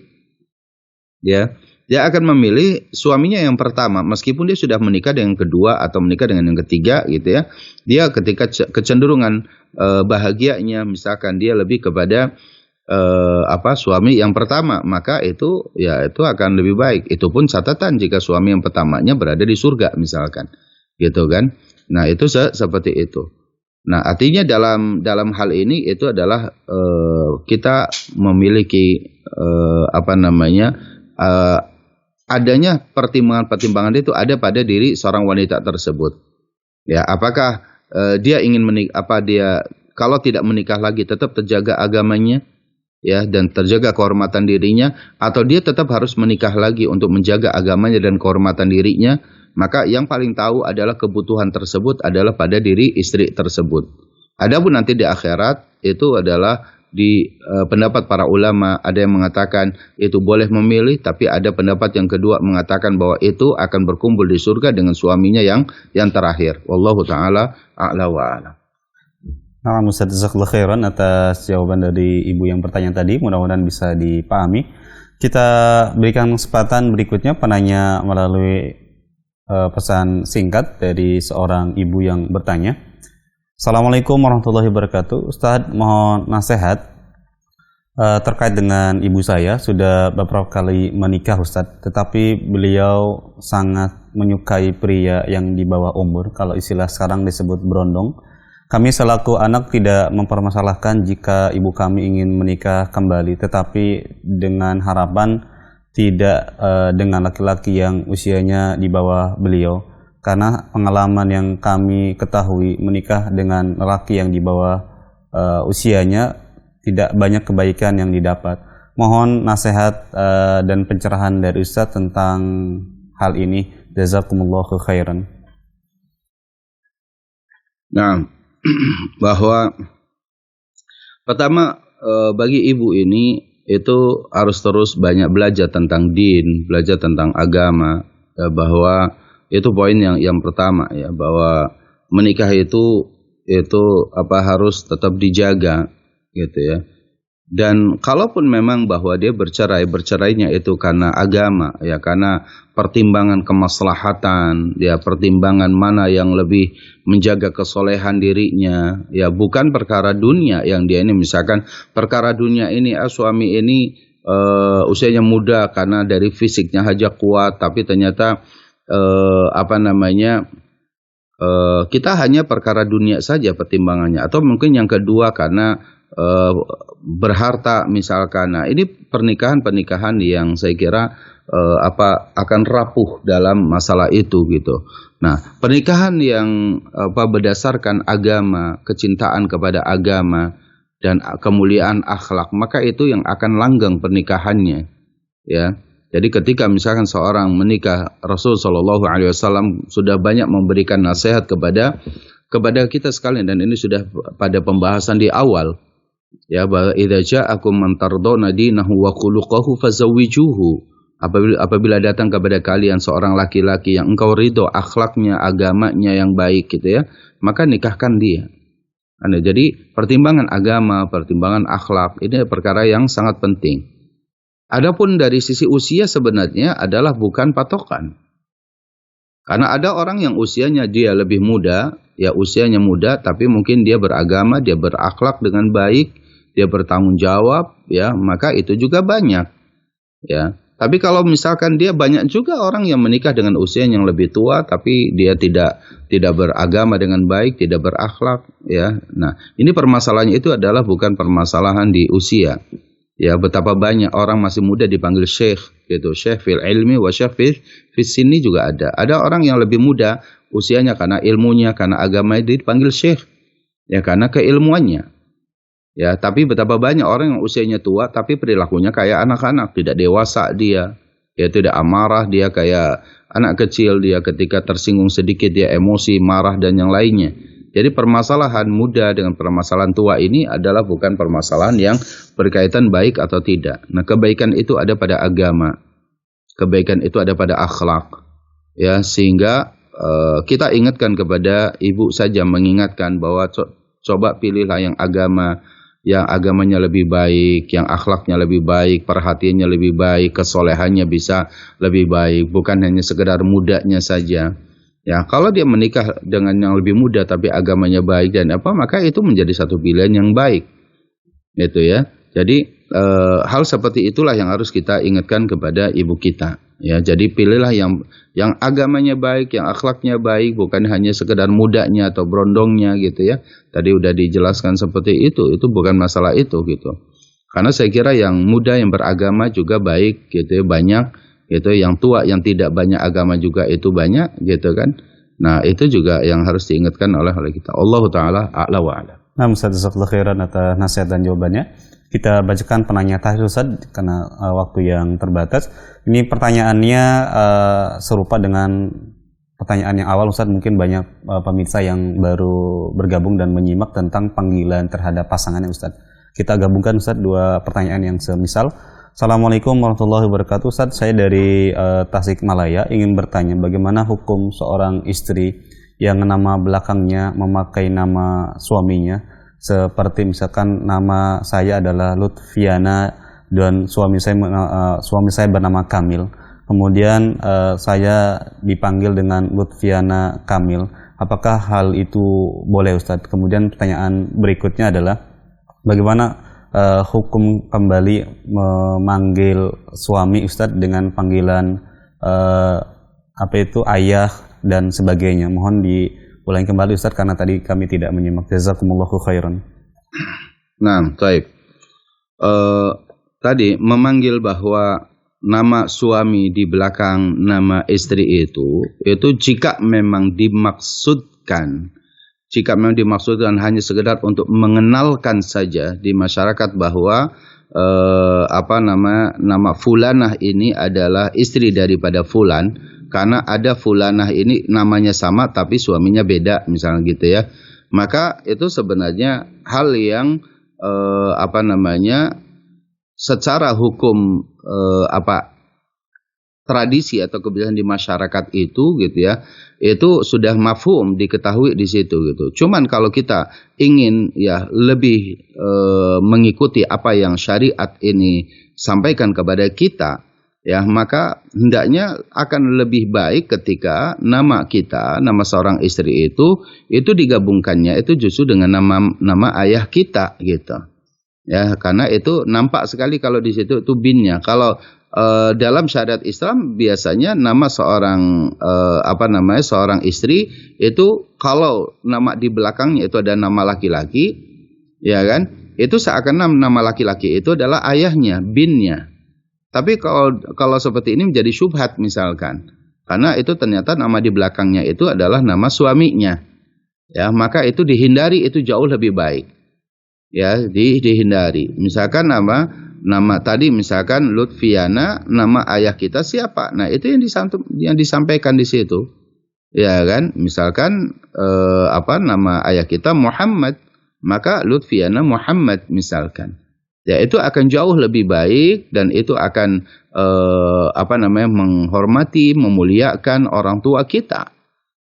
Dia akan memilih suaminya yang pertama, meskipun dia sudah menikah dengan yang kedua atau menikah dengan yang ketiga gitu ya. Dia ketika kecenderungan bahagianya, misalkan dia lebih kepada suami yang pertama, maka itu akan lebih baik. Itu pun catatan jika suami yang pertamanya berada di surga misalkan, gitu kan. Nah itu seperti itu. Nah artinya dalam hal ini itu adalah kita memiliki adanya pertimbangan itu ada pada diri seorang wanita tersebut. Ya, apakah dia ingin kalau tidak menikah lagi tetap terjaga agamanya, ya, dan terjaga kehormatan dirinya, atau dia tetap harus menikah lagi untuk menjaga agamanya dan kehormatan dirinya? Maka yang paling tahu adalah kebutuhan tersebut adalah pada diri istri tersebut. Adapun nanti di akhirat itu adalah di pendapat para ulama, ada yang mengatakan itu boleh memilih, tapi ada pendapat yang kedua mengatakan bahwa itu akan berkumpul di surga dengan suaminya yang terakhir. Wallahu taala a'la wa a'lam. Nah, Ustaz, jazakallahu khairan atas jawaban dari ibu yang bertanya tadi. Mudah-mudahan bisa dipahami. Kita berikan kesempatan berikutnya penanya melalui pesan singkat dari seorang ibu yang bertanya. Assalamualaikum warahmatullahi wabarakatuh. Ustaz, mohon nasihat terkait dengan ibu saya. Sudah beberapa kali menikah, Ustaz, tetapi beliau sangat menyukai pria yang di bawah umur, kalau istilah sekarang disebut berondong. Kami selaku anak tidak mempermasalahkan jika ibu kami ingin menikah kembali, tetapi dengan harapan tidak dengan laki-laki yang usianya di bawah beliau. Karena pengalaman yang kami ketahui, menikah dengan laki yang di bawah usianya tidak banyak kebaikan yang didapat. Mohon nasihat dan pencerahan dari Ustaz tentang hal ini. Jazakumullahu khairan. Nah, bahwa pertama bagi ibu ini itu harus terus banyak belajar tentang din, belajar tentang agama, ya, bahwa itu poin yang pertama, ya, bahwa menikah itu harus tetap dijaga gitu ya. Dan kalaupun memang bahwa dia bercerainya itu karena agama, ya, karena pertimbangan kemaslahatan, ya, pertimbangan mana yang lebih menjaga kesolehan dirinya, ya, bukan perkara dunia yang dia ini, misalkan perkara dunia ini, suami ini usianya muda karena dari fisiknya aja kuat, tapi ternyata kita hanya perkara dunia saja pertimbangannya, atau mungkin yang kedua karena berharta misalkan. Nah, ini pernikahan yang saya kira akan rapuh dalam masalah itu gitu. Nah, pernikahan yang berdasarkan agama, kecintaan kepada agama dan kemuliaan akhlak, maka itu yang akan langgeng pernikahannya, ya. Jadi ketika misalkan seorang menikah, Rasul Shallallahu Alaihi Wasallam sudah banyak memberikan nasihat kepada kita sekalian, dan ini sudah pada pembahasan di awal, ya, bahwa idza ja'akum man tardawna dinahu wa khuluquhu fazawwijuhu. Apabila datang kepada kalian seorang laki-laki yang engkau ridho akhlaknya, agamanya yang baik gitu ya, maka nikahkan dia. Jadi pertimbangan agama, pertimbangan akhlak ini perkara yang sangat penting. Adapun dari sisi usia sebenarnya adalah bukan patokan. Karena ada orang yang usianya dia lebih muda, ya, usianya muda, tapi mungkin dia beragama, dia berakhlak dengan baik, dia bertanggung jawab, ya, maka itu juga banyak, ya. Tapi kalau misalkan dia banyak juga orang yang menikah dengan usia yang lebih tua, tapi dia tidak beragama dengan baik, tidak berakhlak, ya. Nah, ini permasalahannya itu adalah bukan permasalahan di usia. Ya, betapa banyak orang masih muda dipanggil syekh gitu, syekh fil ilmi wa syekh fil sinni juga ada. Ada orang yang lebih muda usianya karena ilmunya, karena agamanya dipanggil syekh, ya, karena keilmuannya. Ya, tapi betapa banyak orang yang usianya tua tapi perilakunya kayak anak-anak, tidak dewasa dia, ya, tidak amarah, dia kayak anak kecil, dia ketika tersinggung sedikit dia emosi, marah dan yang lainnya. Jadi permasalahan muda dengan permasalahan tua ini adalah bukan permasalahan yang berkaitan baik atau tidak. Nah, kebaikan itu ada pada agama, kebaikan itu ada pada akhlak, ya, sehingga kita ingatkan kepada ibu saja, mengingatkan bahwa coba pilihlah yang agamanya lebih baik, yang akhlaknya lebih baik, perhatiannya lebih baik, kesolehannya bisa lebih baik, bukan hanya sekedar mudanya saja. Ya, kalau dia menikah dengan yang lebih muda tapi agamanya baik dan maka itu menjadi satu pilihan yang baik. Gitu ya. Jadi hal seperti itulah yang harus kita ingatkan kepada ibu kita. Ya, jadi pilihlah yang agamanya baik, yang akhlaknya baik, bukan hanya sekedar mudanya atau berondongnya gitu ya. Tadi udah dijelaskan seperti itu bukan masalah itu gitu. Karena saya kira yang muda yang beragama juga baik gitu ya, banyak gitu, yang tua yang tidak banyak agama juga itu banyak gitu kan. Nah, itu juga yang harus diingatkan oleh kita. Allah taala a'la wa a'lam. Nah, Ustaz, jazakallahu khairan atas nasihat dan jawabannya. Kita bacakan penanya terakhir, Ustaz, karena waktu yang terbatas. Ini pertanyaannya serupa dengan pertanyaan yang awal, Ustaz. Mungkin banyak pemirsa yang baru bergabung dan menyimak tentang panggilan terhadap pasangannya, Ustaz. Kita gabungkan, Ustaz, dua pertanyaan yang semisal. Assalamualaikum warahmatullahi wabarakatuh, Ustaz. Saya dari Tasikmalaya ingin bertanya bagaimana hukum seorang istri yang nama belakangnya memakai nama suaminya, seperti misalkan nama saya adalah Lutfiana dan suami saya bernama Kamil. Kemudian saya dipanggil dengan Lutfiana Kamil. Apakah hal itu boleh, Ustadz? Kemudian pertanyaan berikutnya adalah bagaimana hukum kembali memanggil suami, Ustadz, dengan panggilan ayah dan sebagainya. Mohon diulangi kembali, Ustaz, karena tadi kami tidak menyimak. Jazakumullahu khairan. Nah, baik. Tadi memanggil bahwa nama suami di belakang nama istri itu jika memang dimaksudkan hanya sekedar untuk mengenalkan saja di masyarakat bahwa nama fulanah ini adalah istri daripada fulan, karena ada fulanah ini namanya sama tapi suaminya beda misalnya gitu ya, maka itu sebenarnya hal yang secara hukum tradisi atau kebiasaan di masyarakat itu gitu ya, itu sudah mafhum, diketahui di situ gitu. Cuman kalau kita ingin ya lebih mengikuti apa yang syariat ini sampaikan kepada kita, ya maka hendaknya akan lebih baik ketika nama kita, nama seorang istri itu digabungkannya itu justru dengan nama ayah kita gitu. Ya, karena itu nampak sekali kalau di situ itu binnya. Kalau dalam syariat Islam biasanya nama seorang seorang istri itu kalau nama di belakangnya itu ada nama laki-laki, ya kan? Itu seakan nama laki-laki itu adalah ayahnya, binnya. Tapi kalau seperti ini menjadi syubhat misalkan, karena itu ternyata nama di belakangnya itu adalah nama suaminya, ya maka itu dihindari, itu jauh lebih baik, ya dihindari. Misalkan nama tadi misalkan Lutfiana, nama ayah kita siapa? Nah itu yang disampaikan di situ, ya kan? Misalkan nama ayah kita Muhammad, maka Lutfiana Muhammad misalkan. Ya itu akan jauh lebih baik dan itu akan menghormati, memuliakan orang tua kita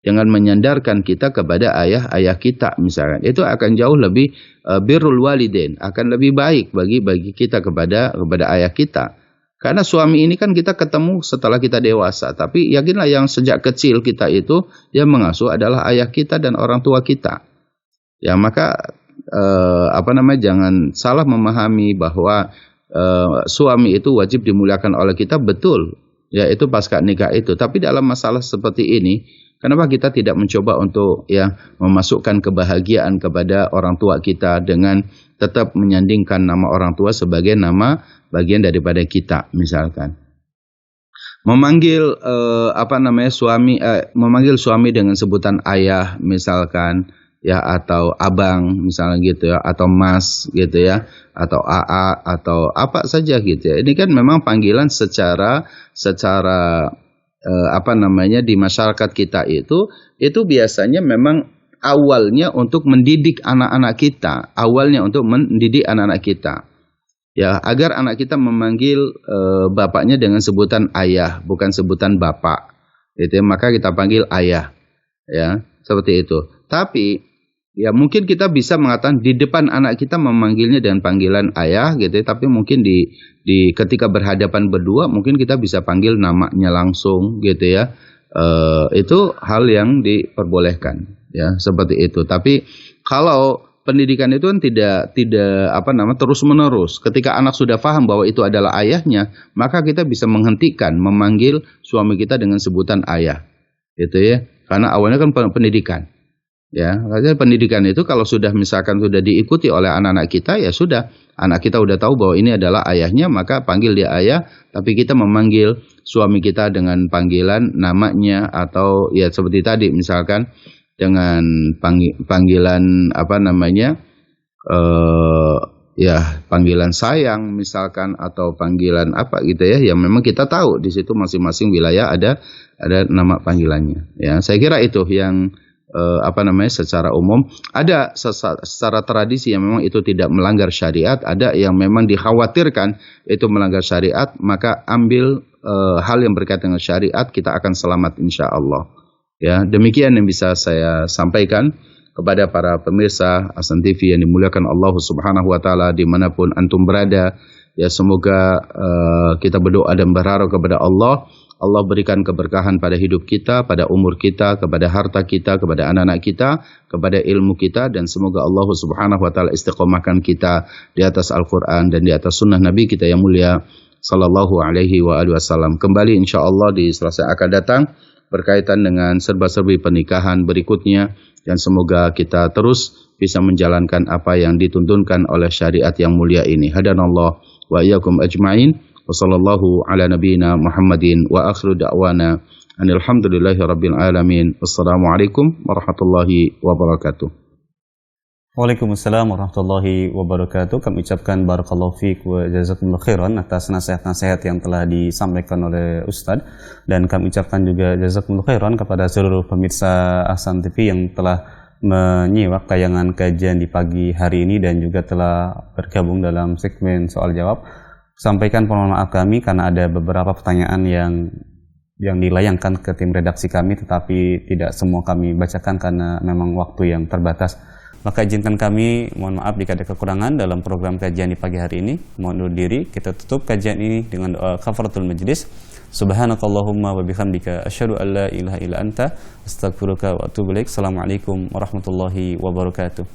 dengan menyandarkan kita kepada ayah kita misalkan. Itu akan jauh lebih birrul walidain, akan lebih baik bagi kita kepada ayah kita. Karena suami ini kan kita ketemu setelah kita dewasa, tapi yakinlah yang sejak kecil kita itu yang mengasuh adalah ayah kita dan orang tua kita. Ya maka jangan salah memahami bahwa suami itu wajib dimuliakan oleh kita, betul ya itu pasca nikah itu, tapi dalam masalah seperti ini kenapa kita tidak mencoba untuk ya memasukkan kebahagiaan kepada orang tua kita dengan tetap menyandingkan nama orang tua sebagai nama bagian daripada kita. Misalkan memanggil memanggil suami dengan sebutan ayah misalkan, ya atau abang misalnya gitu ya, atau mas gitu ya, atau AA atau apa saja gitu ya. Ini kan memang panggilan secara di masyarakat kita itu biasanya memang awalnya untuk mendidik anak-anak kita, ya agar anak kita memanggil bapaknya dengan sebutan ayah bukan sebutan bapak gitu ya, maka kita panggil ayah. Ya, seperti itu. Tapi ya mungkin kita bisa mengatakan di depan anak kita memanggilnya dengan panggilan ayah gitu ya, tapi mungkin di ketika berhadapan berdua mungkin kita bisa panggil namanya langsung gitu ya. Itu hal yang diperbolehkan ya, seperti itu. Tapi kalau pendidikan itu kan tidak terus menerus. Ketika anak sudah paham bahwa itu adalah ayahnya, maka kita bisa menghentikan memanggil suami kita dengan sebutan ayah, gitu ya. Karena awalnya kan pendidikan, ya. Karena pendidikan itu kalau sudah misalkan sudah diikuti oleh anak-anak kita, ya sudah, anak kita udah tahu bahwa ini adalah ayahnya, maka panggil dia ayah. Tapi kita memanggil suami kita dengan panggilan namanya atau ya seperti tadi misalkan dengan panggilan ya panggilan sayang misalkan atau panggilan apa gitu ya, yang memang kita tahu di situ masing-masing wilayah ada nama panggilannya. Ya, saya kira itu yang secara umum. Ada secara tradisi yang memang itu tidak melanggar syariat, ada yang memang dikhawatirkan itu melanggar syariat, maka ambil hal yang berkaitan dengan syariat, kita akan selamat insya Allah. Ya, demikian yang bisa saya sampaikan kepada para pemirsa Hasan TV yang dimuliakan Allah Subhanahu wa taala dimanapun antum berada. Ya, semoga kita berdoa dan berharap kepada Allah berikan keberkahan pada hidup kita, pada umur kita, kepada harta kita, kepada anak-anak kita, kepada ilmu kita, dan semoga Allah Subhanahu wa taala istiqomahkan kita di atas Al-Qur'an dan di atas sunnah Nabi kita yang mulia sallallahu alaihi wa alihi wasallam. Kembali insyaallah di Selasa akan datang berkaitan dengan serba-serbi pernikahan berikutnya, dan semoga kita terus bisa menjalankan apa yang dituntunkan oleh syariat yang mulia ini. Hadanallah wa iyyakum ajma'in. Wa sallallahu ala nabiyyina Muhammadin wa akhiru da'wana alhamdulillahi rabbil alamin. Wassalamualaikum warahmatullahi wabarakatuh. Waalaikumsalam warahmatullahi wabarakatuh. Kami ucapkan barakallahu fiik wa jazakumullahu khairan atas nasihat-nasihat yang telah disampaikan oleh Ustadz, dan kami ucapkan juga jazakumullahu khairan kepada seluruh pemirsa Hasan TV yang telah menyimak tayangan kajian di pagi hari ini dan juga telah bergabung dalam segmen soal jawab. Sampaikan permohonan maaf kami karena ada beberapa pertanyaan yang dilayangkan ke tim redaksi kami, tetapi tidak semua kami bacakan karena memang waktu yang terbatas. Maka izinkan kami mohon maaf jika ada kekurangan dalam program kajian di pagi hari ini. Mohon undur diri. Kita tutup kajian ini dengan doa kafaratul majlis. Subhanakallahumma wa bihamdika asyhadu an la ilaha illa anta astaghfiruka wa atubu ilaik. Assalamualaikum warahmatullahi wabarakatuh.